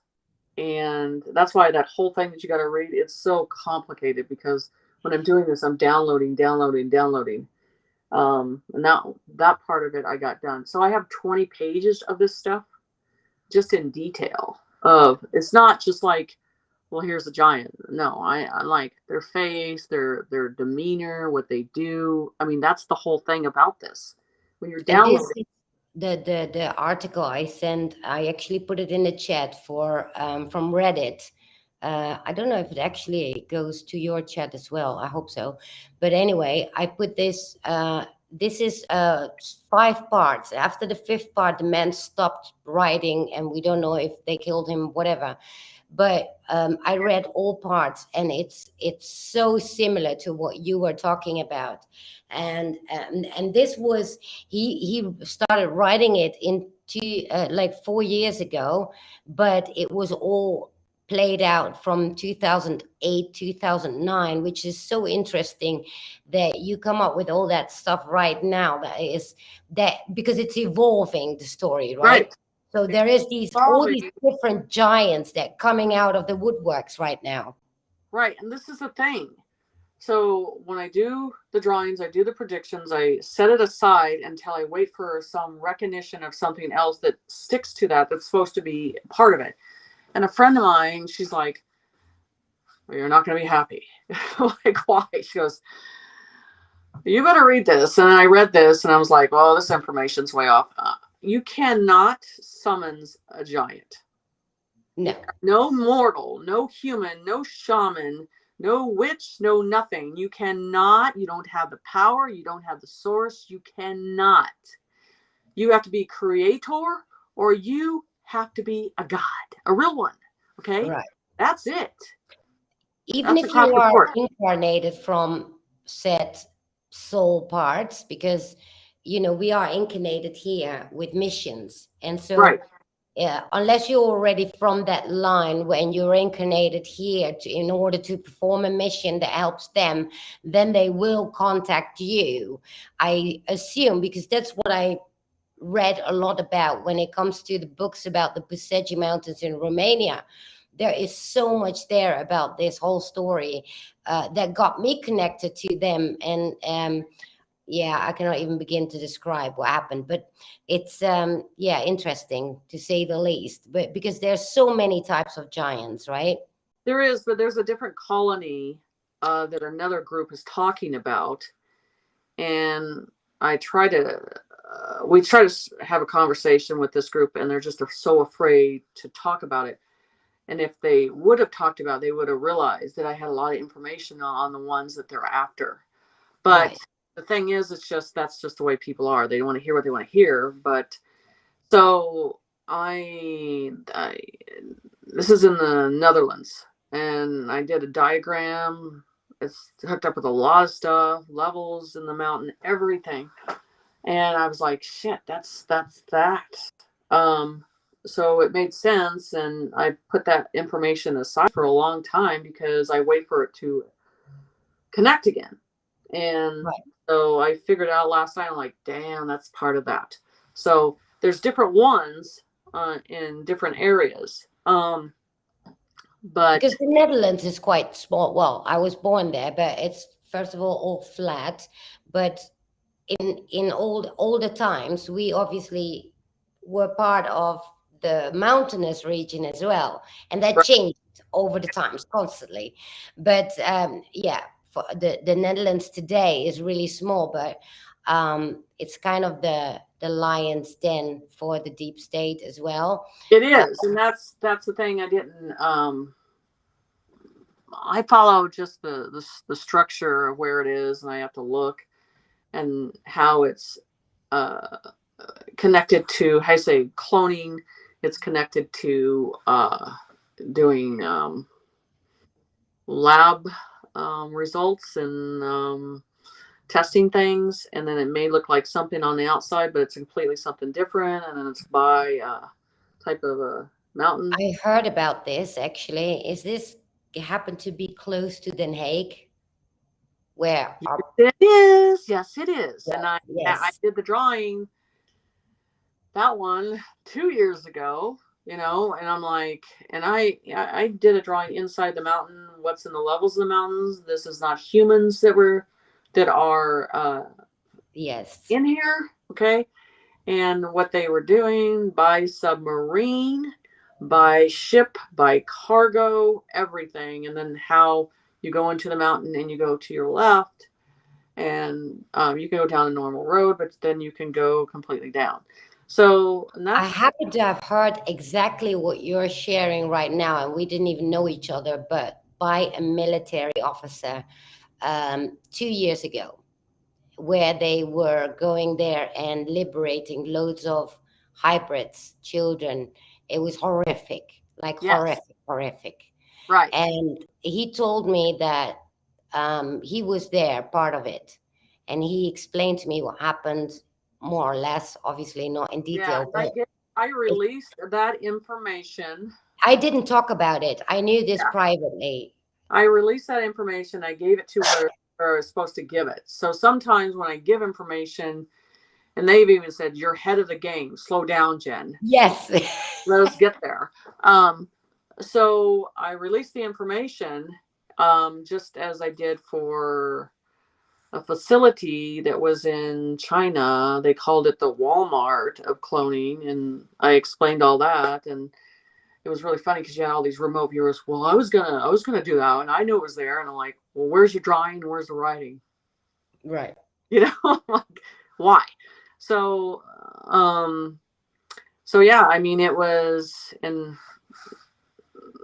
And that's why that whole thing that you got to read, it's so complicated, because when I'm doing this, I'm downloading. And that part of it I got done. So I have 20 pages of this stuff just in detail. It's not just like, well, here's a giant. No, I like their face, their demeanor, what they do. I mean, that's the whole thing about this. When you're And this downloading, is the article I sent. I actually put it in the chat for from Reddit. I don't know if it actually goes to your chat as well. I hope so. But anyway, I put this this is 5 parts. After the fifth part, the man stopped writing, and we don't know if they killed him, whatever. But I read all parts, and it's so similar to what you were talking about. And this was, he started writing it like 4 years ago, but it was all played out from 2008 2009, which is so interesting that you come up with all that stuff right now. That is that because it's evolving, the story, right? Right. So It's there is these all these evolving. different giants that coming out of the woodworks right now. Right. And this is the thing. So when I do the drawings, I do the predictions, I set it aside until I wait for some recognition of something else that sticks to that, that's supposed to be part of it. And a friend of mine, she's like, well, you're not going to be happy. Like, why? She goes, you better read this. And I read this and I was like, well, this information's way off. You cannot summons a giant. No. No mortal, no human, no shaman, no witch, no nothing. You cannot, you don't have the power, you don't have the source, you cannot. You have to be creator, or you have to be a god, a real one. Okay? Right. That's it. Even That's if you across the are board. incarnated from said soul parts, because we are incarnated here with missions, and Right. so unless you're already from that line when you're incarnated here in order to perform a mission that helps them, then they will contact you, I assume, because that's what I read a lot about when it comes to the books about the Buseji Mountains in Romania. There is so much there about this whole story that got me connected to them. And yeah, I cannot even begin to describe what happened, but it's yeah, interesting to say the least. But because there's so many types of giants, right? There is, but there's a different colony that another group is talking about. And I try to, we try to have a conversation with this group, and they're just so afraid to talk about it. And if they would have talked about it, they would have realized that I had a lot of information on the ones that they're after. But Right. the thing is, it's just, that's just the way people are. They don't want to hear what they want to hear. But so I this is in the Netherlands, and I did a diagram. It's hooked up with a lot of stuff, levels in the mountain, everything. And I was like, shit, that's that. Um, so it made sense, and I put that information aside for a long time because I wait for it to connect again. And Right. so I figured out last night, I'm like, damn, that's part of that. So there's different ones in different areas. But Because the Netherlands is quite small. Well, I was born there, but it's first of all flat. But in older times, we obviously were part of the mountainous region as well, and that changed over the times constantly. But yeah, for the Netherlands today is really small, but it's kind of the lion's den for the deep state as well. it Uh, is, and that's the thing. I didn't. I follow just the structure of where it is, and I have to look and how it's uh, connected to, how you say, cloning. It's connected to doing lab results and testing things, and then it may look like something on the outside, but it's completely something different, and then it's by type of a mountain. I heard about this actually. Is this happen to be close to Den Haag, where our It is, yes, it is. yes, And I yes, did the drawing, that one, 2 years ago, and I'm like, and I did a drawing inside the mountain, what's in the levels of the mountains. This is not humans that are yes. in here, okay? And what they were doing by submarine, by ship, by cargo, everything. And then how you go into the mountain and you go to your left, and you can go down a normal road, but then you can go completely down. So, and I that's, happen to have heard exactly what you're sharing right now, and we didn't even know each other, but by a military officer 2 years ago. where they were going there and liberating loads of hybrids, children. It was horrific, like Yes. horrific, horrific. Right. And he told me that he was there, part of it. And he explained to me what happened, more or less, obviously not in Yeah. detail, And but I it, released that information. I didn't talk about it. I knew this Yeah. privately. I released that information. I gave it to where I was supposed to give it. So sometimes when I give information, and they've even said, "You're ahead of the game. Slow down, Jen. Yes. Let us get there." Um, so I released the information, just as I did for a facility that was in China. They called it the Walmart of cloning, and I explained all that. And it was really funny because you had all these remote viewers. Well, I was gonna do that, and I knew it was there. And I'm like, well, where's your drawing? Where's the writing? Right. You know, like, why? So, um, so yeah, I mean, it was, and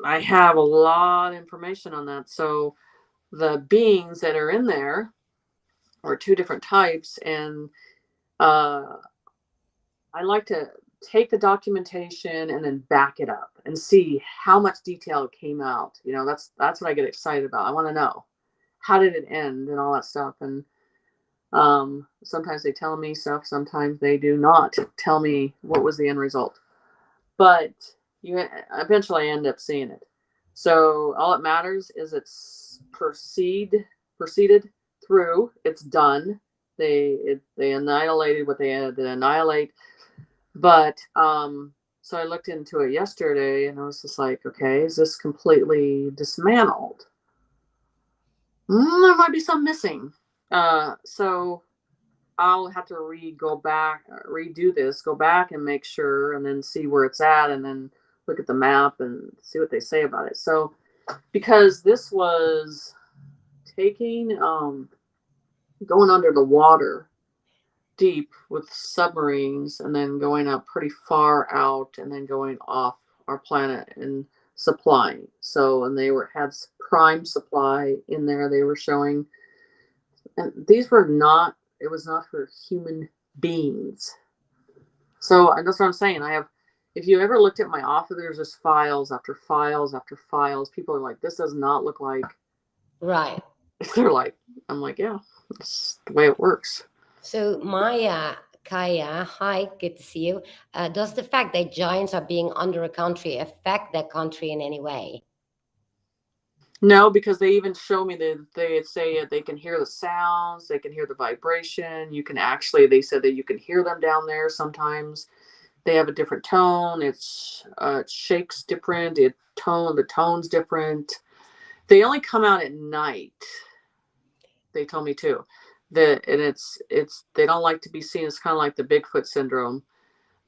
I have a lot of information on that. So the beings that are in there are two different types, and uh, I like to take the documentation and then back it up and see how much detail came out. You know, that's what I get excited about. I want to know, how did it end and all that stuff. And sometimes they tell me stuff, sometimes they do not tell me what was the end result. But you eventually end up seeing it. So all it matters is it's proceeded through. It's done. They annihilated what they had to annihilate. But so I looked into it yesterday, and I was just like, okay, is this completely dismantled? There might be some missing. So I'll have to redo this, go back and make sure, and then see where it's at, and then look at the map and see what they say about it. So, because this was taking, going under the water deep with submarines, and then going up pretty far out, and then going off our planet and supplying. So, and they had prime supply in there. They were showing, and these were not. It was not for human beings. So that's what I'm saying. If you ever looked at my office, there's just files after files after files. People are like, this does not look like. Right. They're like, I'm like, yeah, that's the way it works. So, Maya, Kaya, hi, good to see you. Does the fact that giants are being under a country affect that country in any way? No, because they even show me that they say they can hear the sounds, they can hear the vibration. You can actually, they said that you can hear them down there sometimes. They have a different tone. It shakes different. The tone's different. They only come out at night. They told me too. And it's they don't like to be seen. It's kind of like the Bigfoot syndrome.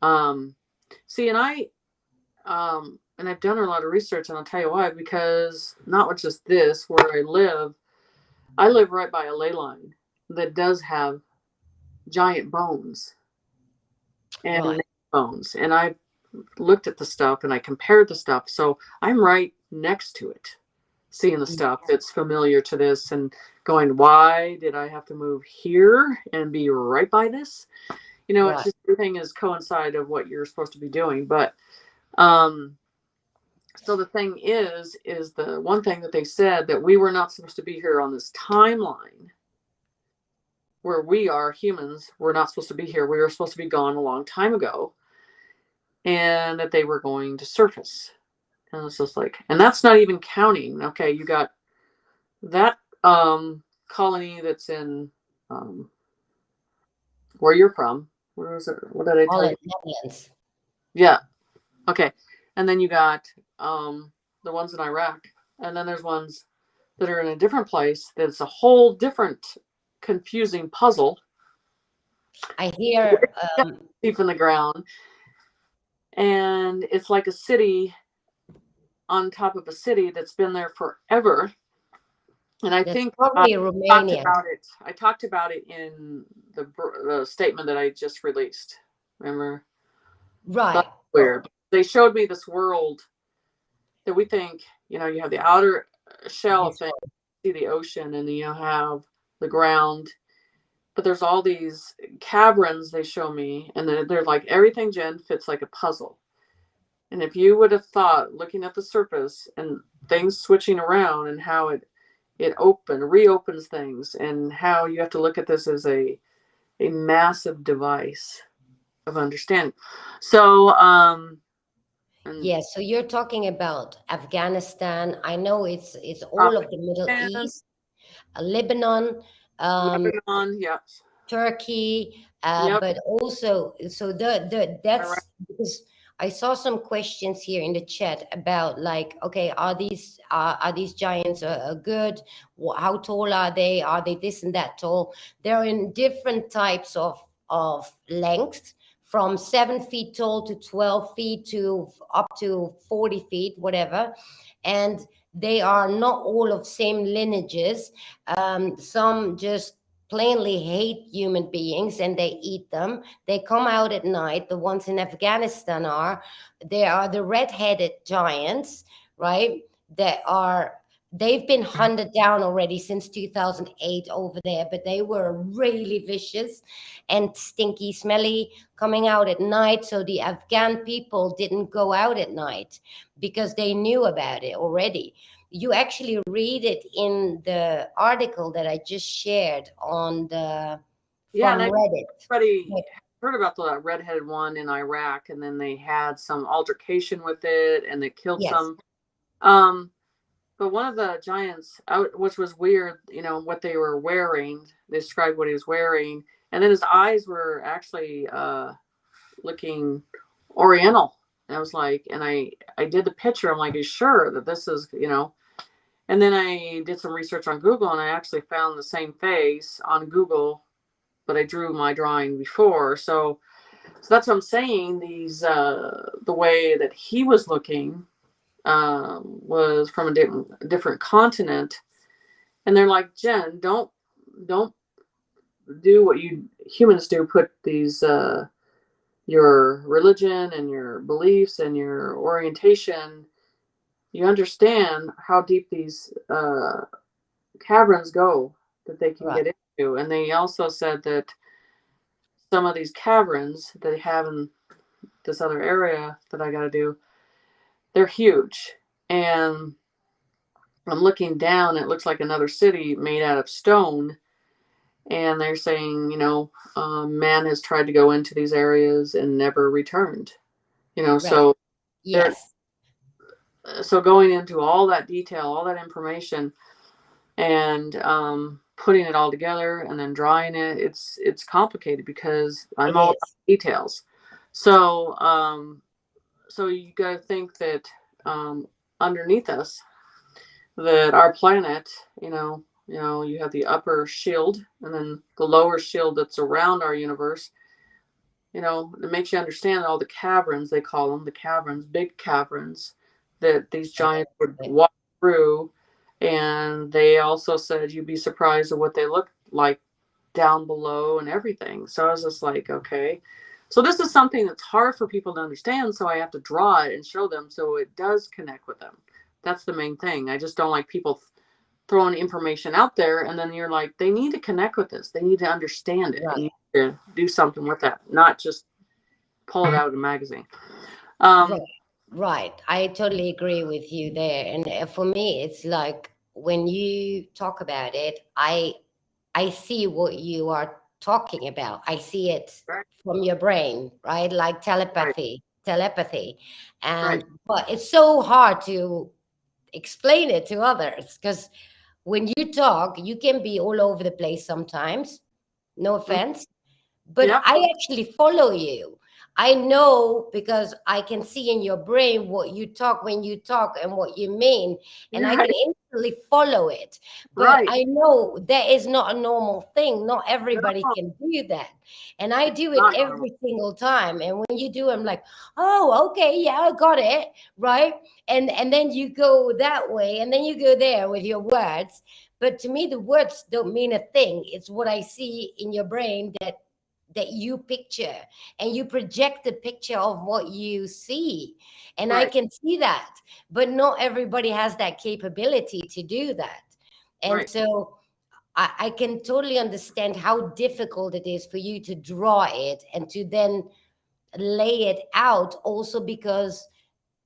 Um, See, and I've done a lot of research, and I'll tell you why. Because not with just this, where I live right by a ley line that does have giant bones Right. and bones, and I've looked at the stuff and I compared the stuff. So I'm right next to it, seeing the stuff that's familiar to this, and going, why did I have to move here and be right by this? You know, it's Right. just, everything is coincide of what you're supposed to be doing. But um so the thing is the one thing that they said, that we were not supposed to be here on this timeline where we are humans. We're not supposed to be here. We were supposed to be gone a long time ago, and that they were going to surface. And it's just like, and that's not even counting. Okay, you got that colony that's in where you're from. Where was it? What did I tell you? Holland, Netherlands. Yeah. Okay. And then you got the ones in Iraq, and then there's ones that are in a different place. That's a whole different confusing puzzle. I hear, Deep in the ground, and it's like a city on top of a city that's been there forever. And I that's think probably talked Romania. about it. I talked about it in the statement that I just released. Remember? Right. That's weird. They showed me this world that we think, you know, you have the outer shell of This things, one. see the ocean, and you have the ground, but there's all these caverns they show me, and they're like everything, Jen, fits like a puzzle. And if you would have thought, looking at the surface and things switching around and how reopens things, and how you have to look at this as a massive device of understanding. So, and Yes, so you're talking about Afghanistan. I know it's all of the Middle Pakistan, East, Lebanon, um, Lebanon, yep, Turkey, yep, but also, so the Iraq, that's because I saw some questions here in the chat about, like, okay, are these giants good? How tall are they? Are they this and that tall? They're in different types of length, from 7 feet tall to 12 feet to up to 40 feet, whatever. And they are not all of same lineages. Some just plainly hate human beings and they eat them. They come out at night. The ones in Afghanistan they are the red-headed giants, right? That are They've been hunted down already since 2008 over there, but they were really vicious and stinky, smelly, coming out at night. So the Afghan people didn't go out at night because they knew about it already. You actually read it in the article that I just shared on the yeah, and from Reddit. everybody But heard about the redheaded one in Iraq, and then they had some altercation with it, and they killed yes, some. But one of the giants, which was weird, what they were wearing. They described what he was wearing, and then his eyes were actually looking oriental. And I was like, and I did the picture. I'm like, are you sure that this is? And then I did some research on Google, and I actually found the same face on Google, but I drew my drawing before. So that's what I'm saying. The way that he was looking was from a different continent, and they're like, Jen, don't do what you humans do. Put these your religion and your beliefs and your orientation. You understand how deep these caverns go that they can right, get into, and they also said that some of these caverns that they have in this other area that I got to do, they're huge. And I'm looking down, it looks like another city made out of stone. And they're saying, man has tried to go into these areas and never returned. right. So they're Yes, so going into all that detail, all that information, and putting it all together and then drawing it, it's complicated because it I'm all about is. details. So you got to think that um, underneath us, that our planet, you have the upper shield and then the lower shield that's around our universe. It makes you understand all the caverns, they call them the caverns, big caverns that these giants would Right. walk through. And they also said you'd be surprised at what they look like down below and everything. So I was just like, okay. So this is something that's hard for people to understand. So I have to draw it and show them so it does connect with them. That's the main thing. I just don't like people throwing information out there and then you're like, they need to connect with this. They need to understand it. And Right. you need to do something with that, not just pull it out of a magazine. Right. Um, Right. I totally agree with you there. And for me, it's like when you talk about it, I see what you are talking about. I see it right, from your brain, right? Like right, telepathy. right. And but it's so hard to explain it to others because when you talk, you can be all over the place sometimes. No Mm, offense, but yep, I actually follow you. I know because I can see in your brain what you talk when you talk and what you mean, and I right, can instantly follow it. But right. I know that is not a normal thing. Not everybody No, can do that. And I it's do it not normal. every single time. And when you do, I'm like, oh, okay, yeah, I got it. Right. And then you go that way, and then you go there with your words. But to me, the words don't mean a thing. It's what I see in your brain that you picture, and you project the picture of what you see, and I Right, can see that, but not everybody has that capability to do that. And right. so I can totally understand how difficult it is for you to draw it and to then lay it out, also because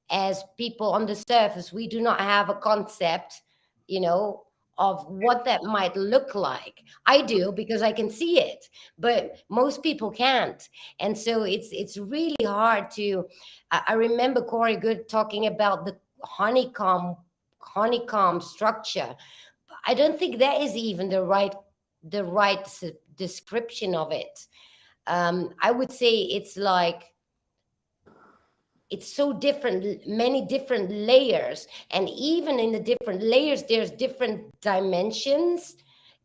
as people on the surface, we do not have a concept, you know, of what that might look like. I do because I can see it, but most people can't. And so it's really hard to. I remember Corey Good talking about the honeycomb structure. I don't think that is even the right description of it. I would say it's like it's so different, many different layers, and even in the different layers there's different dimensions.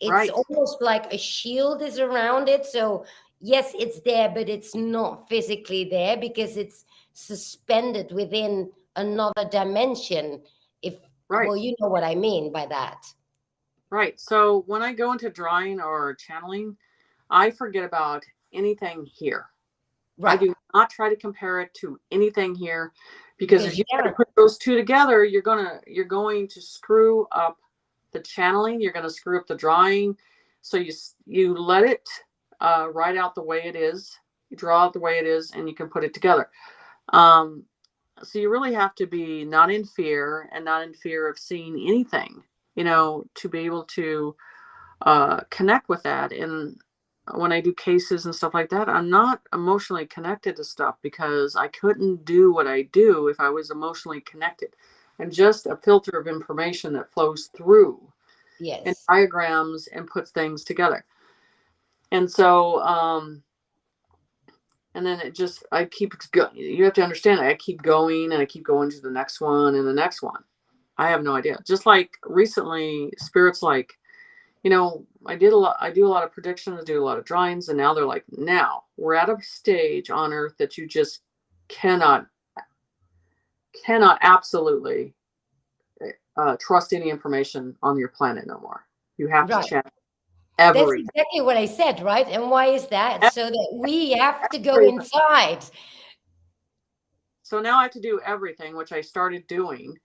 It's Right. almost like a shield is around it, so yes, it's there, but it's not physically there because it's suspended within another dimension. If Right. Well, you know what I mean by that. Right. So when I go into drawing or channeling, I forget about anything here. I Right, do not try to compare it to anything here, because because if you you try to can't. put those two together, you're going to screw up the channeling. You're going to screw up the drawing. So you let it write out the way it is. You draw it the way it is, and you can put it together. Um, so you really have to be not in fear, and not in fear of seeing anything. To be able to connect with that. And when I do cases and stuff like that, I'm not emotionally connected to stuff, because I couldn't do what I do if I was emotionally connected. I'm just a filter of information that flows through and Yes, diagrams and puts things together. And so, and then I keep going. You have to understand, I keep going and I keep going to the next one and the next one. I have no idea. Just like recently, spirits like, I do a lot of predictions, do a lot of drawings, and now they're like, now we're at a stage on Earth that you just cannot absolutely trust any information on your planet no more. You have to right. check That's everything. exactly what I said, right? And why is that? So that we have to go Everything. inside. So now I have to do everything, which I started doing.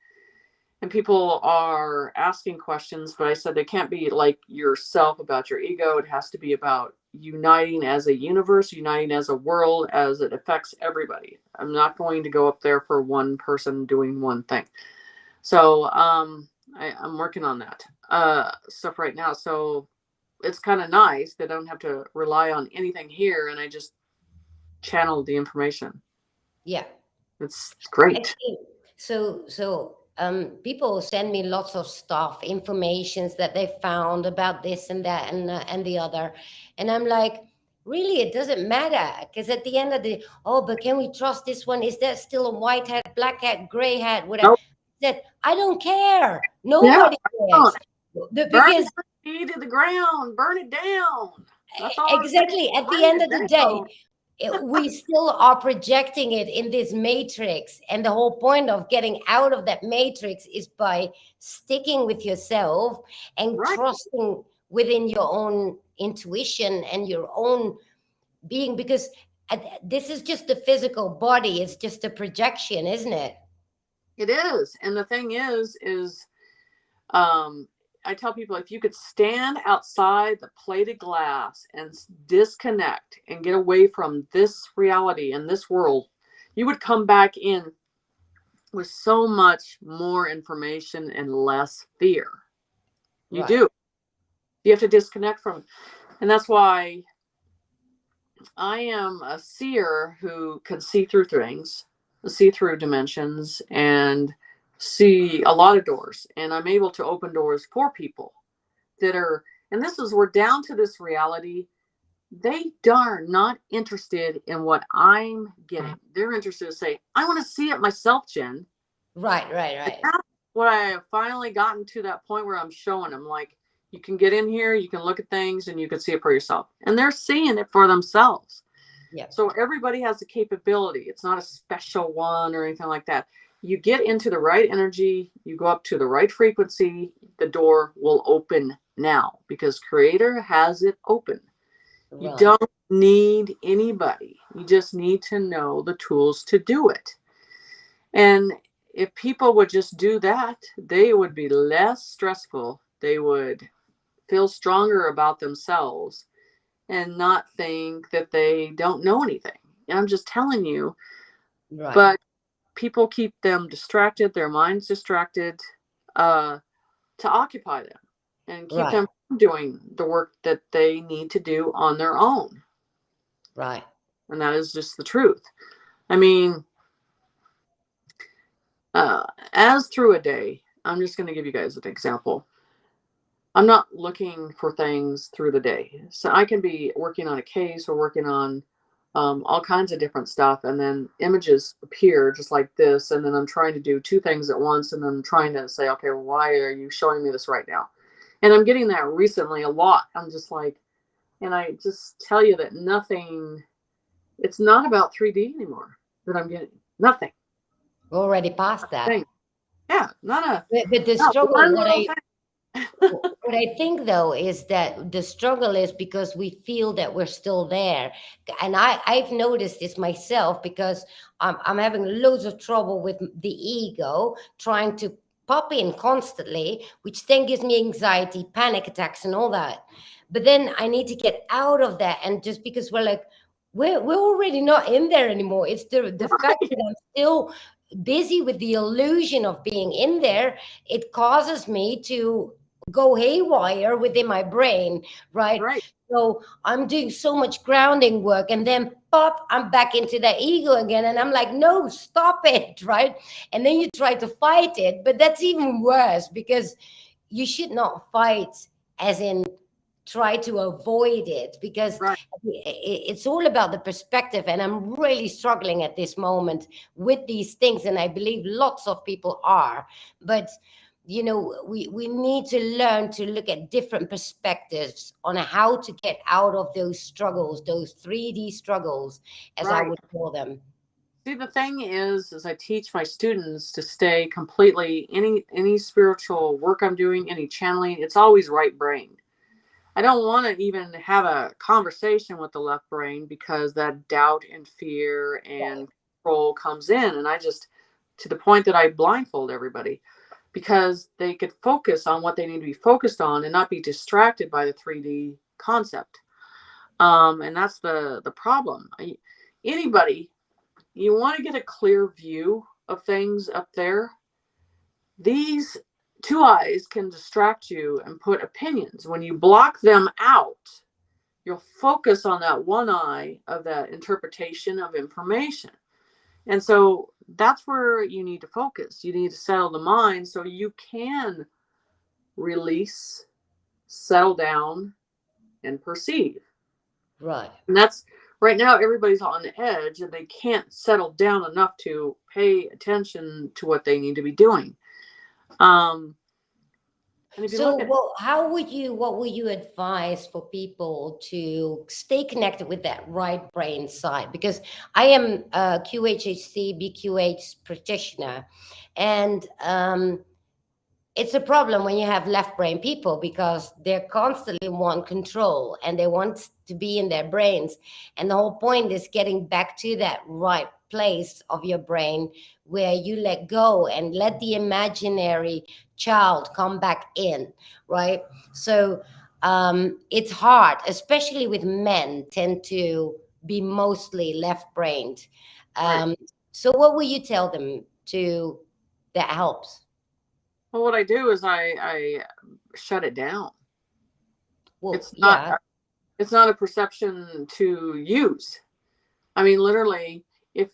And people are asking questions, but I said they can't be like yourself about your ego. It has to be about uniting as a universe, uniting as a world, as it affects everybody. I'm not going to go up there for one person doing one thing. So I'm working on that stuff right now. So it's kind of nice that I don't have to rely on anything here, and I just channel the information. Yeah. It's great. Actually, people send me lots of stuff, informations that they found about this and that and the other, and I'm like, really, it doesn't matter because at the end of the, oh, but can we trust this one? Is that still a white hat, black hat, gray hat, whatever? Nope. That I don't care. Yeah. Nobody cares. Burn Because it to the ground, burn it down. That's all I'm saying. exactly at the Burn end it of the day, down. we still are projecting it in this matrix, and the whole point of getting out of that matrix is by sticking with yourself and Right. trusting within your own intuition and your own being, because this is just the physical body, it's just a projection, isn't it? It is. And the thing is, um, I tell people, if you could stand outside the plated glass and disconnect and get away from this reality and this world, you would come back in with so much more information and less fear. You Right, do. You have to disconnect from it. And that's why I am a seer who can see through things, see through dimensions, and see a lot of doors. And I'm able to open doors for people that are, and this is, we're down to this reality. They darn not interested in what I'm getting. They're interested to say, I want to see it myself, Jen. right, right, And right. that's what I have finally gotten to, that point where I'm showing them, like, you can get in here, you can look at things, and you can see it for yourself. And they're seeing it for themselves. Yeah, So everybody has the capability. It's not a special one or anything like that. You get into the right energy, you go up to the right frequency, the door will open now, because Creator has it open. You right. don't need anybody. You just need to know the tools to do it. And if people would just do that, they would be less stressful. They would feel stronger about themselves and not think that they don't know anything. And I'm just telling you, Right. but people keep them distracted, their minds distracted, uh, to occupy them and keep Right. them from doing the work that they need to do on their own. Right. And that is just the truth. I mean, as through a day, I'm just going to give you guys an example. I'm not looking for things through the day. So I can be working on a case or working on all kinds of different stuff, and then images appear just like this. And then I'm trying to do two things at once, and then I'm trying to say, okay, well, why are you showing me this right now? And I'm getting that recently a lot. I'm just like, and I just tell you that nothing, it's not about 3D anymore that I'm getting. Nothing. We're already past that. Thing. Yeah, But the not struggle, one little thing. what I think though is that the struggle is because we feel that we're still there, and I've noticed this myself because I'm having loads of trouble with the ego trying to pop in constantly, which then gives me anxiety, panic attacks, and all that. But then I need to get out of that, and just because we're like we're already not in there anymore. It's the fact Right, that I'm still busy with the illusion of being in there. It causes me to go haywire within my brain, right? right, So I'm doing so much grounding work, and then pop, I'm back into that ego again. And I'm like, no, stop it, right? And then you try to fight it, but that's even worse because you should not fight, as in try to avoid it, because right, it's all about the perspective. And I'm really struggling at this moment with these things, and I believe lots of people are. But we need to learn to look at different perspectives on how to get out of those struggles, those 3D struggles, as I right. would call them. See, the thing is I teach my students to stay completely any spiritual work I'm doing, any channeling. It's always right brain. I don't want to even have a conversation with the left brain because that doubt and fear and control comes in, and I just to the point that I blindfold everybody because they could focus on what they need to be focused on and not be distracted by the 3D concept. And that's the problem. Anybody, you want to get a clear view of things up there, these two eyes can distract you and put opinions. When you block them out, you'll focus on that one eye of that interpretation of information. And so that's where you need to focus. You need to settle the mind so you can release, settle down, and perceive. Right. And that's right now, everybody's on the edge and they can't settle down enough to pay attention to what they need to be doing. Um, and if you So, look at, well, what would you advise for people to stay connected with that right brain side? Because I am a QHHC BQH practitioner, and it's a problem when you have left brain people because they constantly want control and they want to be in their brains. And the whole point is getting back to that right place of your brain where you let go and let the imaginary child come back in, right? So it's hard, especially with men tend to be mostly left brained. right. um, so what will you tell them to that helps? Well, what I do is I shut it down. Well, It's not yeah. it's not a perception to use. I mean, literally, if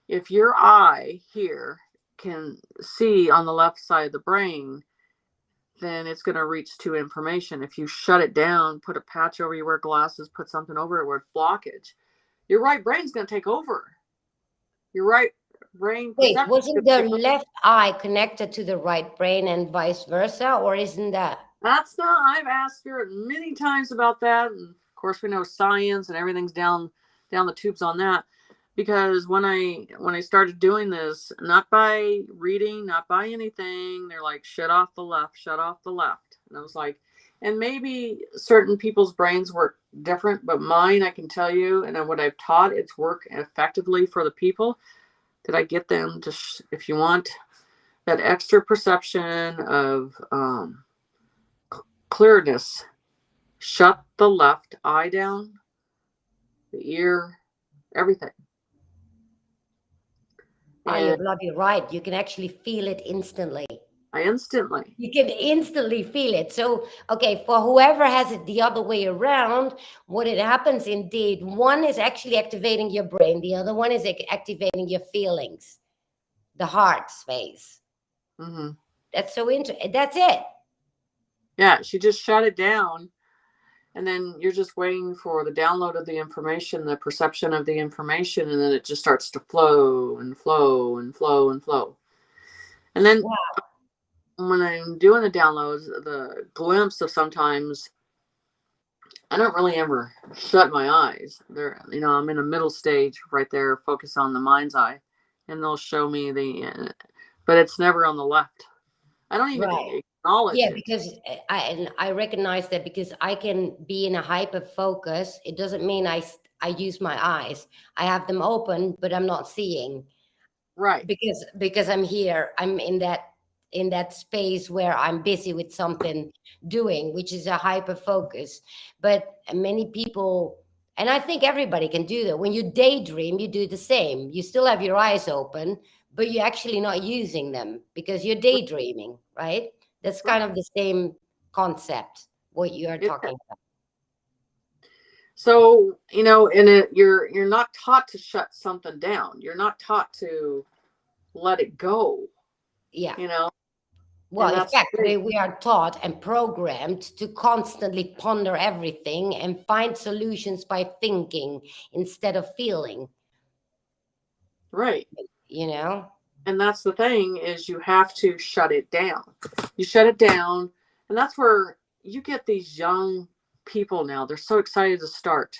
if your eye here can see on the left side of the brain, then it's going to reach to information. If you shut it down, put a patch over, you wear glasses, put something over it where it's blockage, your right brain's going to take over. Your right brain Wait, perception is going wasn't to the take over. left eye connected to the right brain and vice versa, or isn't that? That's not, I've asked Spirit many times about that. And of course, we know science and everything's down the tubes on that. Because when I started doing this, not by reading, not by anything, they're like, shut off the left, shut off the left. And I was like, and maybe certain people's brains work different, but mine, I can tell you, and what I've taught, it's work effectively for the people. Did I get them to, if you want that extra perception of clearness, shut the left eye down, the ear, everything. Oh, you're And bloody right. You can actually feel it instantly. I instantly, You can instantly feel it. So, okay, for whoever has it the other way around, what it happens indeed, one is actually activating your brain, the other one is activating your feelings, the heart space. hmm That's so interesting. That's it. yeah, she just shut it down. And then you're just waiting for the download of the information, the perception of the information, and then it just starts to flow and flow and flow and flow. And then Wow. when I'm doing the downloads, the glimpse of sometimes I don't really ever shut my eyes. There, I'm in a middle stage right there, focus on the mind's eye, and they'll show me but it's never on the left. I don't even Right. acknowledge Yeah, it. because I recognize that because I can be in a hyper focus, it doesn't mean I use my eyes. I have them open, but I'm not seeing. Right. Because I'm here, I'm in that space where I'm busy with something doing, which is a hyper focus. But many people, and I think everybody can do that. When you daydream, you do the same. You still have your eyes open, but you're actually not using them because you're daydreaming, right? That's Right. kind of the same concept what you are It, talking about. so in it, you're not taught to shut something down. You're not taught to let it go. Yeah. You know, Well, and in that's fact, the thing. we are taught and programmed to constantly ponder everything and find solutions by thinking instead of feeling, Right. you know? And that's the thing is you have to shut it down. You shut it down, and that's where you get these young people now. They're so excited to start.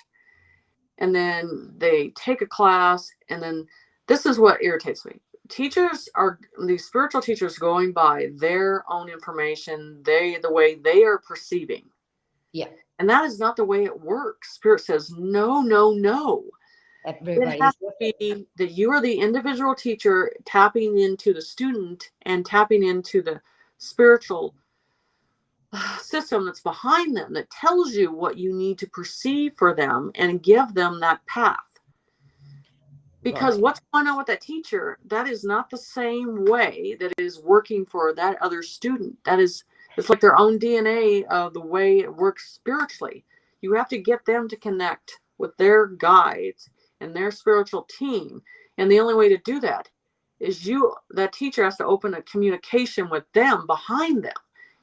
And then they take a class, and then this is what irritates me. Teachers are these spiritual teachers going by their own information, the way they are perceiving. Yeah, And that is not the way it works. Spirit says, no, no, no. It has everybody's to different. be that you are the individual teacher tapping into the student and tapping into the spiritual system that's behind them that tells you what you need to perceive for them and give them that path. Because Right, what's going on with that teacher, that is not the same way that is working for that other student. It's like their own DNA of the way it works spiritually. You have to get them to connect with their guides and their spiritual team. And the only way to do that is that teacher has to open a communication with them behind them.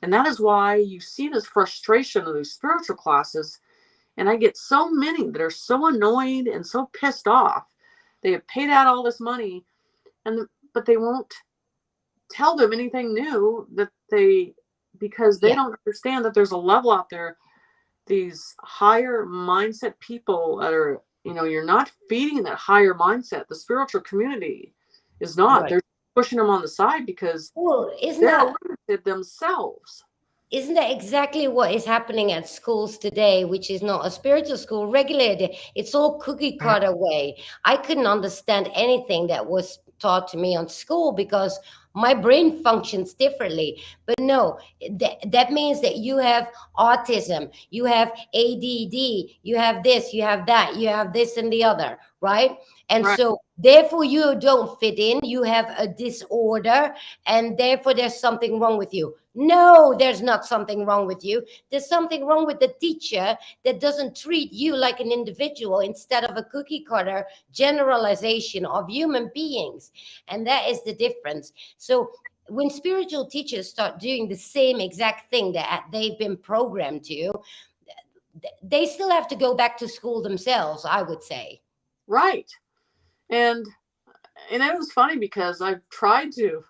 And that is why you see this frustration of these spiritual classes. And I get so many that are so annoyed and so pissed off. They have paid out all this money, but they won't tell them anything new because they yeah, don't understand that there's a level out there. These higher mindset people that are, you're not feeding that higher mindset. The spiritual community is not. right. They're pushing them on the side because Well, they're limited themselves. isn't that exactly what is happening at schools today, which is not a spiritual school, regulated? It's all cookie cutter way. I couldn't understand anything that was taught to me on school because my brain functions differently. But no, that means that you have autism, you have ADD, you have this, you have that, you have this and the other, right? And Right, so therefore you don't fit in, you have a disorder, and therefore there's something wrong with you. No, there's not something wrong with you. There's something wrong with the teacher that doesn't treat you like an individual instead of a cookie cutter generalization of human beings. And that is the difference. So when spiritual teachers start doing the same exact thing that they've been programmed to, they still have to go back to school themselves, I would say. right. And it was funny because I've tried to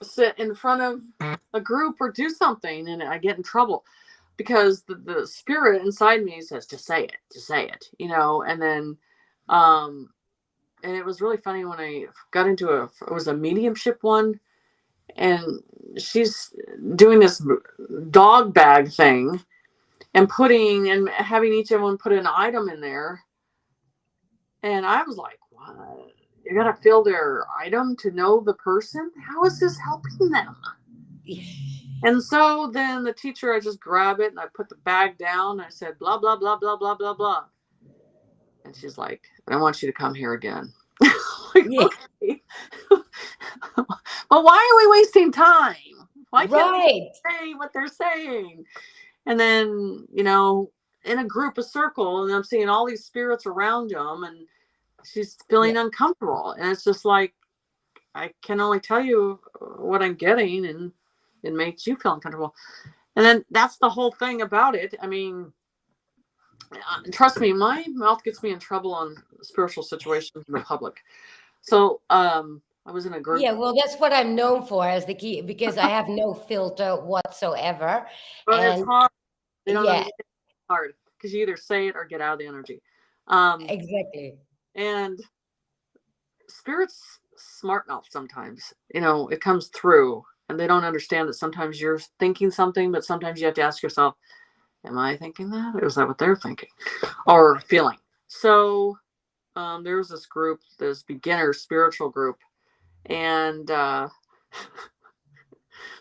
sit in front of a group or do something and I get in trouble because the spirit inside me says, just say it, and then, and it was really funny when I got into it was a mediumship one, and she's doing this dog bag thing and having each of them put an item in there. And I was like, what? You got to feel their item to know the person? How is this helping them? And so then the teacher, I just grab it and I put the bag down. And I said, blah, blah, blah, blah, blah, blah, blah. And she's like, I want you to come here again. Like, Yeah. okay. But why are we wasting time? Why can't we just Right. say what they're saying? And then, you know, in a group, a circle, and I'm seeing all these spirits around them, and she's Yeah. feeling uncomfortable. And it's just like, I can only tell you what I'm getting, and it makes you feel uncomfortable. And then that's the whole thing about it. I mean, trust me, my mouth gets me in trouble on spiritual situations in the public. So I was in a group. Yeah, well, that's what I'm known for as the key because I have no filter whatsoever. But it's And hard. They don't yeah, understand. It's hard because you either say it or get out of the energy. Um, exactly. and spirits smart mouth sometimes. You know, it comes through, and they don't understand that sometimes you're thinking something, but sometimes you have to ask yourself, "Am I thinking that, or is that what they're thinking or feeling?" So there was this group, this beginner spiritual group, and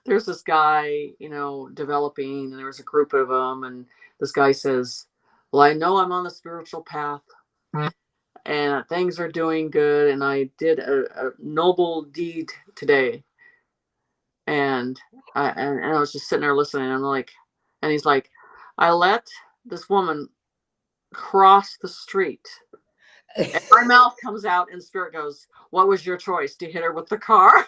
there's this guy, you know, developing, and there was a group of them, and this guy says, well, I know I'm on the spiritual path and things are doing good, and I did a noble deed today. And I was just sitting there listening, and I'm like, and he's like, I let this woman cross the street. And my mouth comes out, and spirit goes, what was your choice? To hit her with the car?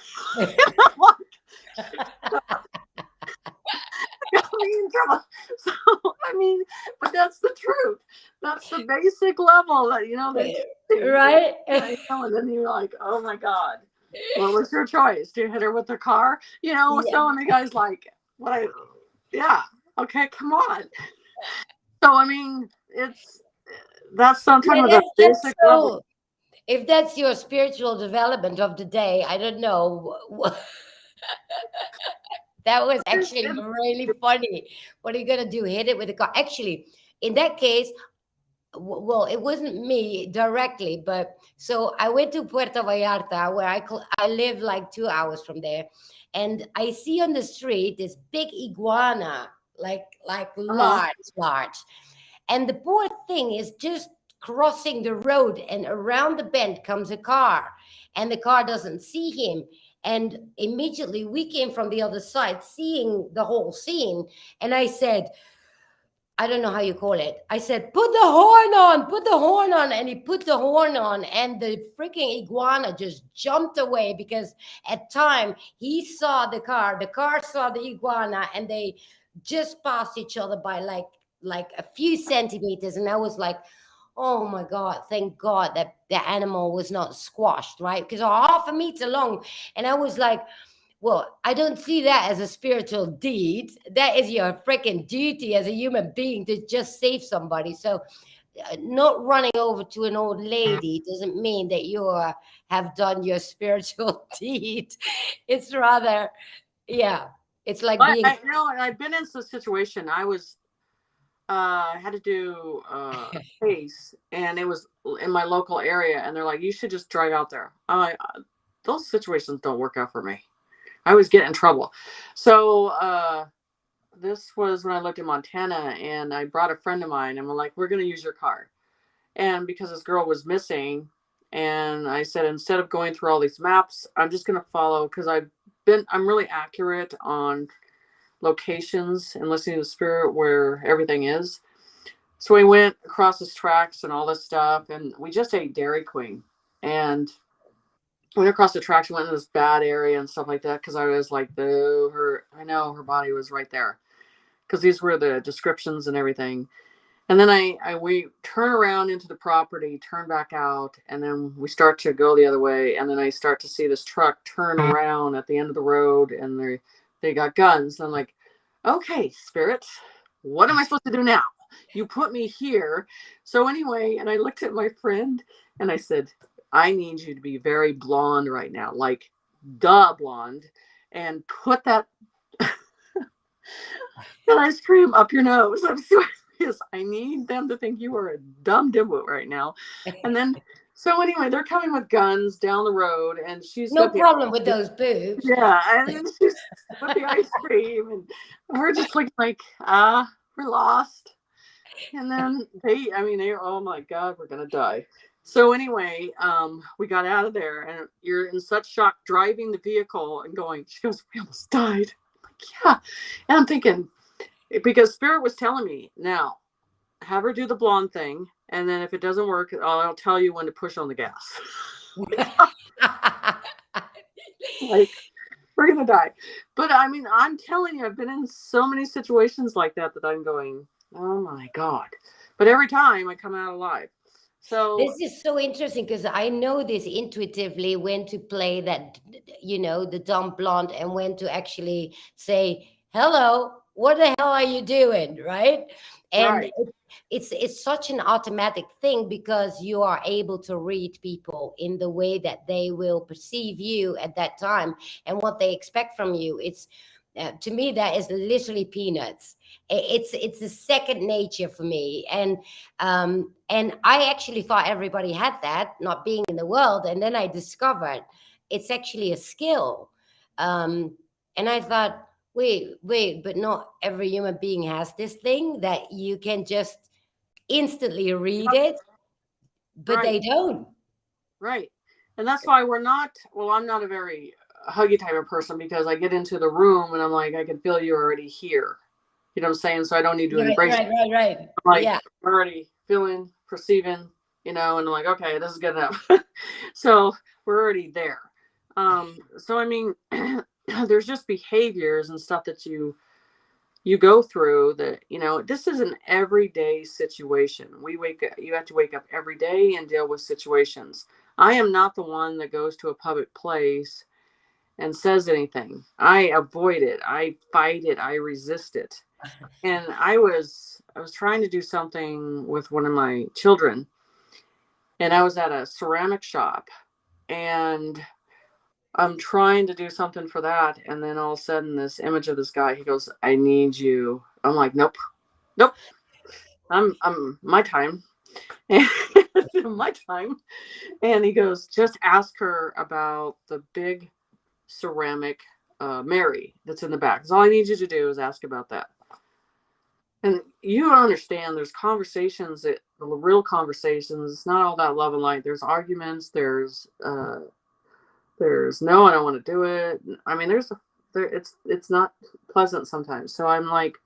Got me in trouble. So I mean, but that's the truth. That's the basic level that, you know, they Right? I know, and then you're like, oh my God, what was your choice? Do you hit her with the car? You know, Yeah. so and the guy's like, what I yeah, okay, come on. So I mean, that's Yeah, sometimes the that's basic level. so. If that's your spiritual development of the day, I don't know. That was actually really funny. What are you gonna do? Hit it with a car? Actually, in that case, well, it wasn't me directly, but so I went to Puerto Vallarta, where I live like 2 hours from there, and I see on the street this big iguana, like Uh-huh. large, and the poor thing is just crossing the road, and around the bend comes a car, and the car doesn't see him. And immediately we came from the other side, seeing the whole scene, and I said, I don't know how you call it. I said, put the horn on, put the horn on. And he put the horn on, and the freaking iguana just jumped away because at time he saw the car saw the iguana, and they just passed each other by like a few centimeters. And I was like, oh my God, thank God that the animal was not squashed, right? Because half a meter long. And I was like, well, I don't see that as a spiritual deed. That is your freaking duty as a human being to just save somebody. So, not running over to an old lady doesn't mean that you have done your spiritual deed. It's rather, yeah, it's like But being. I you know, and I've been in some situation. I was had to do a case, and it was in my local area, and they're like, you should just drive out there. I'm like, those situations don't work out for me. I always get in trouble. So this was when I lived in Montana, and I brought a friend of mine, and we're like, we're going to use your car. And because this girl was missing, and I said, instead of going through all these maps, I'm just going to follow, because I'm really accurate on locations and listening to the spirit where everything is. So we went across his tracks and all this stuff, and we just ate Dairy Queen. And went across the tracks, went in this bad area and stuff like that, because I was like, I know her body was right there, because these were the descriptions and everything. And then we turn around into the property, turn back out, and then we start to go the other way. And then I start to see this truck turn around at the end of the road, and they got guns. And I'm like, okay, spirit, what am I supposed to do now? You put me here. So anyway, and I looked at my friend and I said, I need you to be very blonde right now, like duh blonde, and put that ice cream up your nose. I'm serious. I need them to think you are a dumb dimwit right now. And then So anyway, they're coming with guns down the road, and she's No got the problem with those boobs. yeah, and then she's with the ice cream, and we're just looking like we're lost. And then they, oh my God, we're gonna die. So anyway, we got out of there, and you're in such shock driving the vehicle and going. She goes, "We almost died." I'm like, yeah, and I'm thinking because Spirit was telling me now, have her do the blonde thing, and then if it doesn't work, I'll tell you when to push on the gas. Like we're gonna die. But I mean, I'm telling you, I've been in so many situations like that that I'm going, oh my God. But every time I come out alive. So This is so interesting because I know this intuitively when to play that, the dumb blonde and when to actually say, hello, what the hell are you doing? Right. And right, it's such an automatic thing because you are able to read people in the way that they will perceive you at that time and what they expect from you. It's to me that is literally peanuts. It's a second nature for me, and I actually thought everybody had that, not being in the world, and then I discovered it's actually a skill. um, and I thought, wait, but not every human being has this thing that you can just instantly read it, but right, they don't. right. And that's why we're not, well, I'm not a very huggy type of person because I get into the room and I'm like, I can feel you already here. You know what I'm saying? So I don't need to Right, embrace it. right, right, right. I'm like, Yeah. I'm already feeling, perceiving, and I'm like, okay, this is good enough. So we're already there. So I mean, there's just behaviors and stuff that you go through that, this is an everyday situation. You have to wake up every day and deal with situations. I am not the one that goes to a public place and says anything. I avoid it. I fight it. I resist it. And I was trying to do something with one of my children, and I was at a ceramic shop, and I'm trying to do something for that, and then all of a sudden this image of this guy, he goes, "I need you." I'm like, "Nope. Nope. I'm my time." My time. And he goes, "Just ask her about the big ceramic Mary that's in the back. That's all I need you to do is ask about that." And you understand there's conversations that the real conversations, it's not all that love and light. There's arguments, there's no, I don't want to do it. I mean, it's not pleasant sometimes. So I'm like,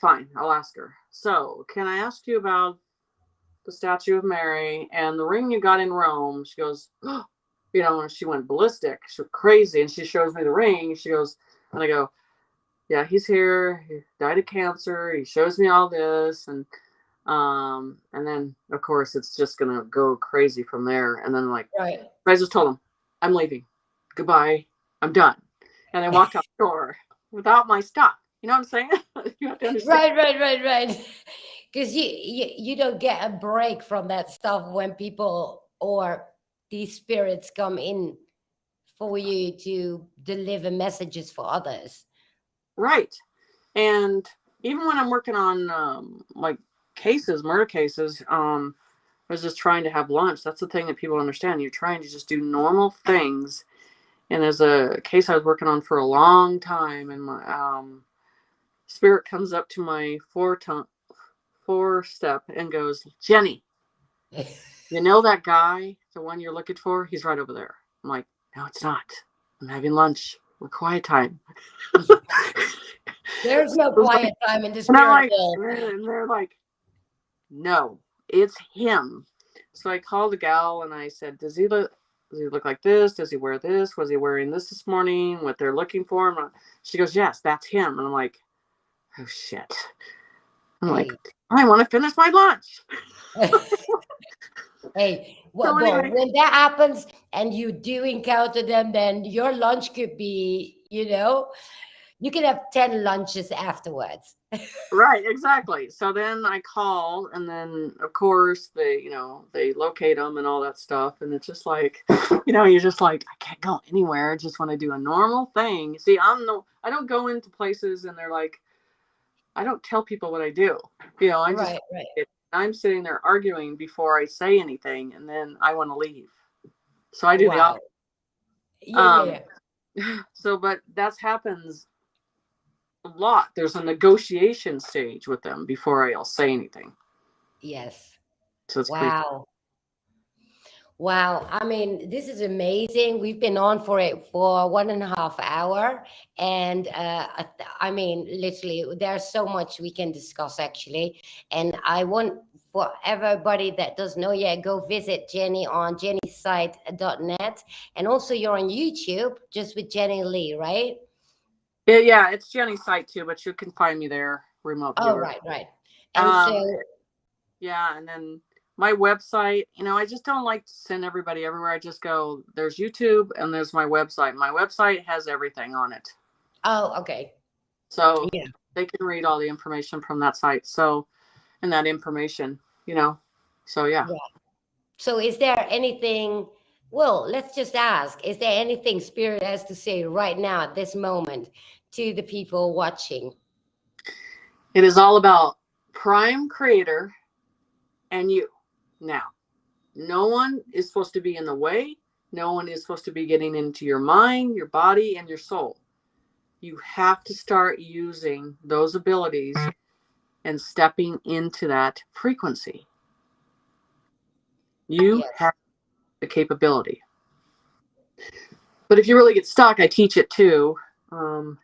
fine, I'll ask her. So can I ask you about the statue of Mary and the ring you got in Rome? She goes, oh, and she went ballistic. She went crazy. And she shows me the ring. She goes, and I go, yeah, he's here. He died of cancer. He shows me all this. And then of course it's just going to go crazy from there. And then Right. I just told him, I'm leaving. Goodbye. I'm done. And I walked out the door without my stuff. You know what I'm saying? You have to understand. Right. Because you don't get a break from that stuff when people or these spirits come in for you to deliver messages for others. Right. And even when I'm working on like murder cases, I was just trying to have lunch. That's the thing that people understand. You're trying to just do normal things. And there's a case I was working on for a long time, and my spirit comes up to my four step and goes, "Jenny, you know that guy, the one you're looking for? He's right over there." I'm like, "No, it's not. I'm having lunch. We're quiet time." There's no quiet time in the And I'm spirit like, world. and they're like, "No, it's him." So I called the gal and I said, Does he look like this? Does he wear this? Was he wearing this morning? What they're looking for?" She goes, "Yes, that's him." And I'm like, "Oh shit." I'm like, Hey. I want to finish my lunch. Hey, So well, anyway, when that happens and you do encounter them, then your lunch could be, you can have 10 lunches afterwards. right, exactly. So then I call, and then of course they locate them and all that stuff, and it's just like, you're just like, I can't go anywhere. I just want to do a normal thing. See, I don't go into places and they're like, I don't tell people what I do. I just Right. I'm sitting there arguing before I say anything, and then I want to leave. So I do the Wow. opposite. Yeah, yeah, Um, yeah. so, but that happens a lot. There's a negotiation stage with them before I'll say anything. Yes. So it's pretty. Wow. Wow. I mean, this is amazing. We've been on for it for 1.5 hour. And I mean, literally, there's so much we can discuss actually. And I want for everybody that doesn't know yet, go visit Jenny on jennysite.net. And also, you're on YouTube just with Jenny Lee, right? Yeah, it's Jenny's site too, but you can find me there, remote Oh, viewer. right, right. And Um, so, yeah, and then my website, I just don't like to send everybody everywhere. I just go, there's YouTube and there's my website. My website has everything on it. oh, okay. So Yeah. they can read all the information from that site. So, and that information, you know. So yeah. So, is there anything? Well, let's just ask: is there anything Spirit has to say right now at this moment to the people watching? It is all about Prime Creator and you. Now, no one is supposed to be in the way. No one is supposed to be getting into your mind, your body, and your soul. You have to start using those abilities and stepping into that frequency. You Yes, have the capability. But if you really get stuck, I teach it too. Um,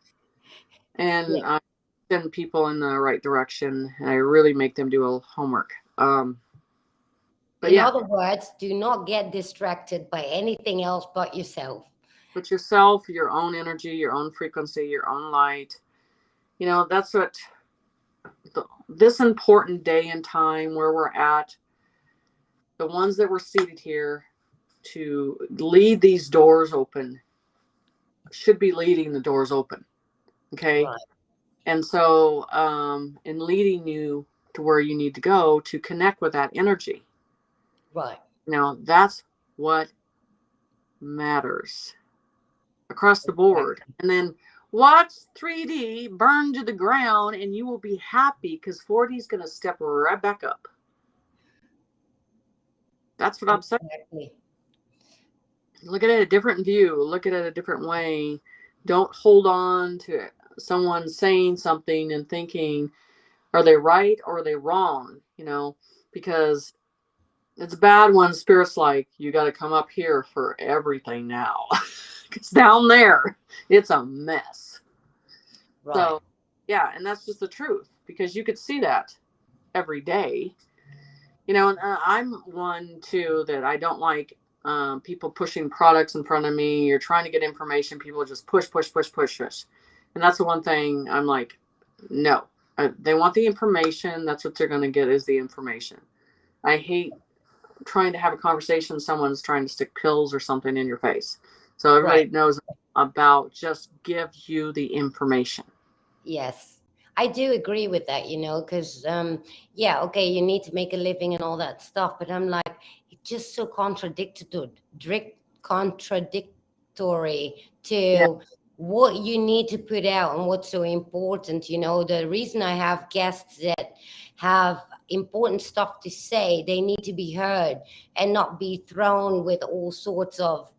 and yeah. I send people in the right direction, and I really make them do a homework. But In yeah, other words, do not get distracted by anything else but yourself. put yourself, your own energy, your own frequency, your own light. That's what this important day and time where we're at, the ones that were seated here to lead these doors open should be leading the doors open. Okay. Right, And so, in leading you to where you need to go to connect with that energy, right. that's what matters across the board. Exactly. And then watch 3D burn to the ground, and you will be happy because 4D is going to step right back up. That's what I'm saying. Exactly. Look at it a different view, look at it a different way. Don't hold on to someone saying something and thinking, are they right or are they wrong? Because it's bad when spirit's like, you got to come up here for everything now. Because down there, it's a mess. Right. So, yeah, and that's just the truth because you could see that every day. And I'm one too that I don't like people pushing products in front of me. You're trying to get information. People just push, push, push, push, push. And that's the one thing I'm like, no. They want the information. That's what they're going to get is the information. I hate trying to have a conversation. Someone's trying to stick pills or something in your face. So Right. everybody knows about just give you the information. Yes, I do agree with that, because yeah, okay, you need to make a living and all that stuff, but I'm like, it's just so contradictory Yeah. to what you need to put out and what's so important. The reason I have guests that have important stuff to say, they need to be heard and not be thrown with all sorts of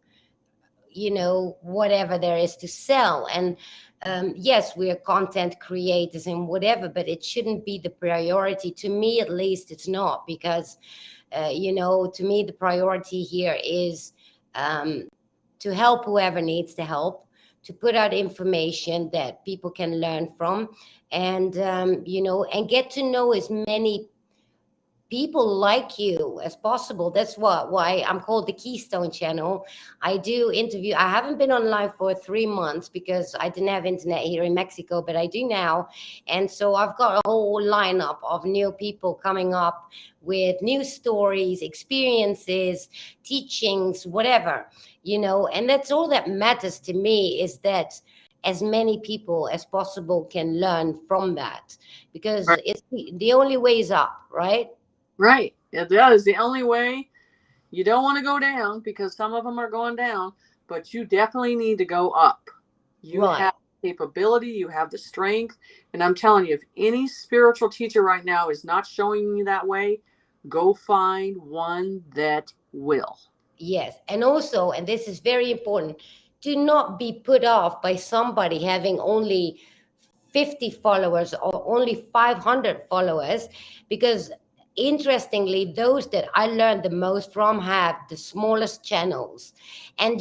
whatever there is to sell. And yes, we are content creators and whatever, but it shouldn't be the priority. To me at least, it's not, because to me the priority here is to help whoever needs the help, to put out information that people can learn from, and and get to know as many people like you as possible. That's why I'm called the Keystone Channel. I do interview. I haven't been on live for 3 months because I didn't have internet here in Mexico, but I do now. And so I've got a whole lineup of new people coming up with new stories, experiences, teachings, whatever, and that's all that matters to me, is that as many people as possible can learn from that, because Right. it's the only way is up, right? Right. Yeah, that is the only way. You don't want to go down because some of them are going down, but you definitely need to go up. You Right. have capability, you have the strength. And I'm telling you, if any spiritual teacher right now is not showing you that way, go find one that will. Yes. And also, and this is very important, do not be put off by somebody having only 50 followers or only 500 followers, because interestingly, those that I learned the most from have the smallest channels. And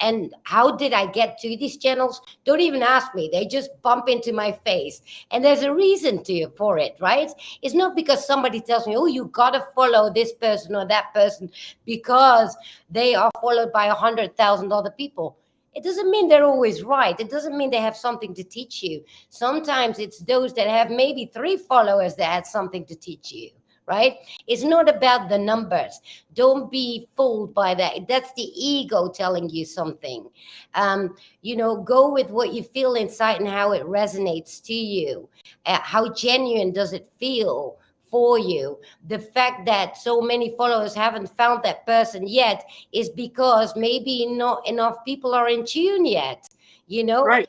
and how did I get to these channels? Don't even ask me. They just bump into my face. And there's a reason to for it, right? It's not because somebody tells me, oh, you gotta follow this person or that person because they are followed by 100,000 other people. It doesn't mean they're always right. It doesn't mean they have something to teach you. Sometimes it's those that have maybe 3 followers that had something to teach you, right? It's not about the numbers. Don't be fooled by that. That's the ego telling you something. Go with what you feel inside and how it resonates to you. How genuine does it feel for you? The fact that so many followers haven't found that person yet is because maybe not enough people are in tune yet, you know Right.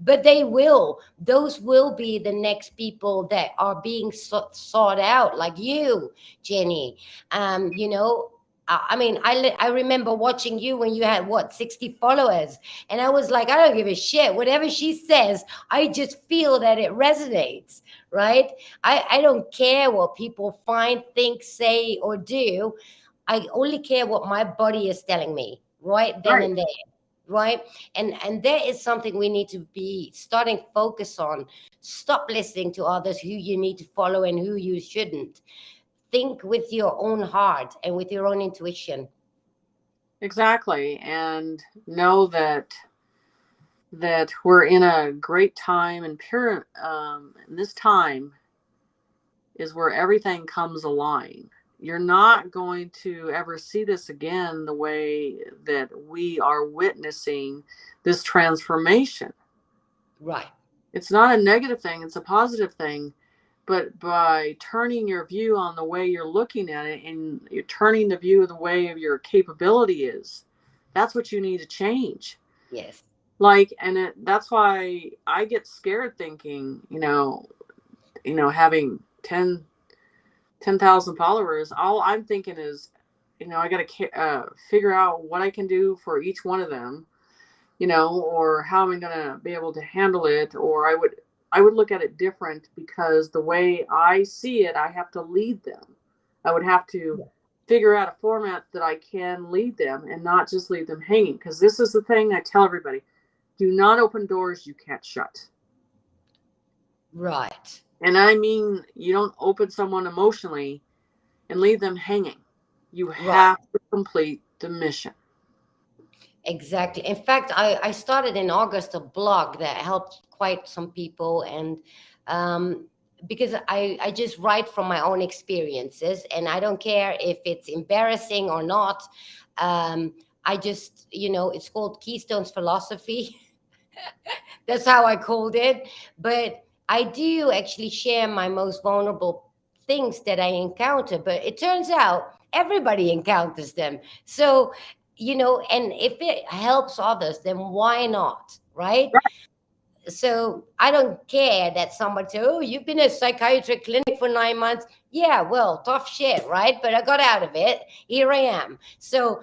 but they will. Those will be the next people that are being sought out, like you, Jenny. I mean, I remember watching you when you had what, 60 followers, and I was like, I don't give a shit. Whatever she says, I just feel that it resonates, right? I don't care what people find, think, say, or do. I only care what my body is telling me right then Right. and there, right? And there is something we need to be starting focus on. Stop listening to others who you need to follow and who you shouldn't. Think with your own heart and with your own intuition. Exactly. And know that we're in a great time, and and this time is where everything comes aligned. You're not going to ever see this again the way that we are witnessing this transformation. Right. It's not a negative thing, it's a positive thing. But by turning your view on the way you're looking at it, and you're turning the view of the way of your capability is, that's what you need to change. Yes. Like, and that's why I get scared thinking, having 10,000 followers, all I'm thinking is, I got to figure out what I can do for each one of them, or how am I going to be able to handle it? Or I would look at it different, because the way I see it, I have to lead them. I would have to figure out a format that I can lead them and not just leave them hanging. Because this is the thing I tell everybody: do not open doors you can't shut. Right. And I mean, you don't open someone emotionally and leave them hanging. You Right. have to complete the mission. Exactly. In fact, I started in August a blog that helped quite some people, and because I just write from my own experiences, and I don't care if it's embarrassing or not. Um, I just, it's called Keystones Philosophy. That's how I called it. But I do actually share my most vulnerable things that I encounter. But it turns out everybody encounters them. So, and if it helps others, then why not? Right? So I don't care that somebody say, "Oh, you've been in a psychiatric clinic for 9 months." Yeah, well, tough shit, right? But I got out of it. Here I am. So,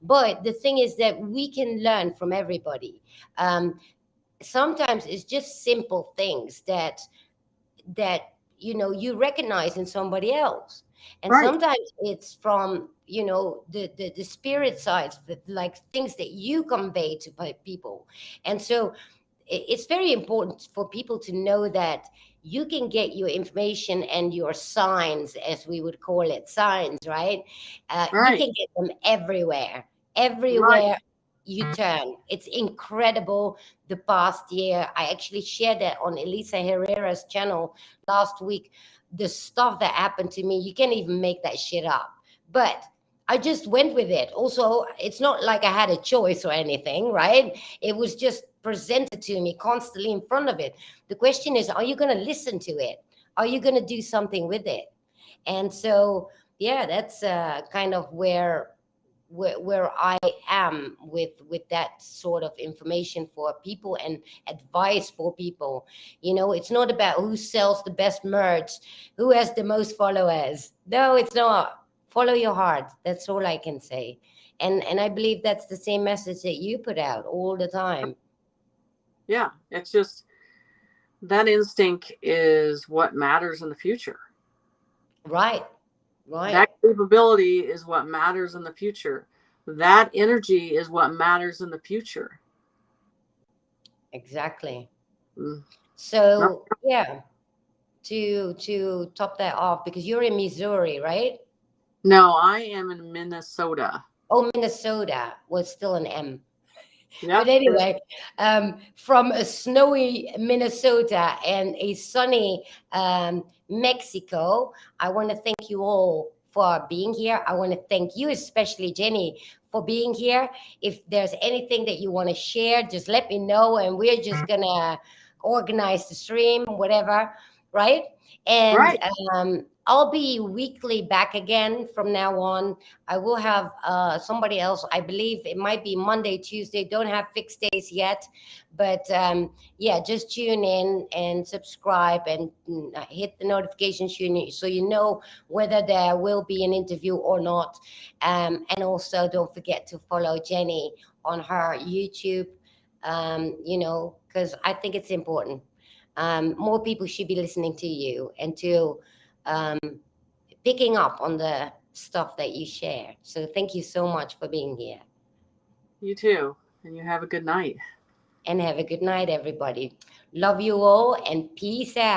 but the thing is that we can learn from everybody. Sometimes it's just simple things that you recognize in somebody else, and Right, sometimes it's from the spirit sides, like things that you convey to people. And so it's very important for people to know that you can get your information and your signs, as we would call it, signs, right? You right, can get them everywhere, right, everywhere you turn. It's incredible. The past year, I actually shared that on Elisa Herrera's channel last week. The stuff that happened to me, you can't even make that shit up. But I just went with it. Also, it's not like I had a choice or anything, right? It was just presented to me constantly in front of it. The question is, are you going to listen to it? Are you going to do something with it? And so, yeah, that's kind of where I am with that sort of information for people and advice for people. It's not about who sells the best merch, who has the most followers. No, it's not. Follow your heart. That's all I can say. And I believe that's the same message that you put out all the time. Yeah, it's just that instinct is what matters in the future. Right. Right. That capability is what matters in the future. That energy is what matters in the future. Exactly. Mm. So yeah, to top that off, because you're in Missouri, right? No, I am in Minnesota. Oh, Minnesota was still an M. But Yep. anyway, from a snowy Minnesota and a sunny Mexico, I want to thank you all for being here. I want to thank you, especially Jenny, for being here. If there's anything that you want to share, just let me know, and we're just gonna organize the stream, whatever, right? And Right. I'll be weekly back again from now on. I will have somebody else. I believe it might be Monday, Tuesday. Don't have fixed days yet, but yeah, just tune in and subscribe and hit the notification so you know whether there will be an interview or not. And also, don't forget to follow Jenny on her YouTube. Because I think it's important. More people should be listening to you and to um, picking up on the stuff that you share. So thank you so much for being here. You too. And you have a good night. And have a good night, everybody. Love you all and peace out.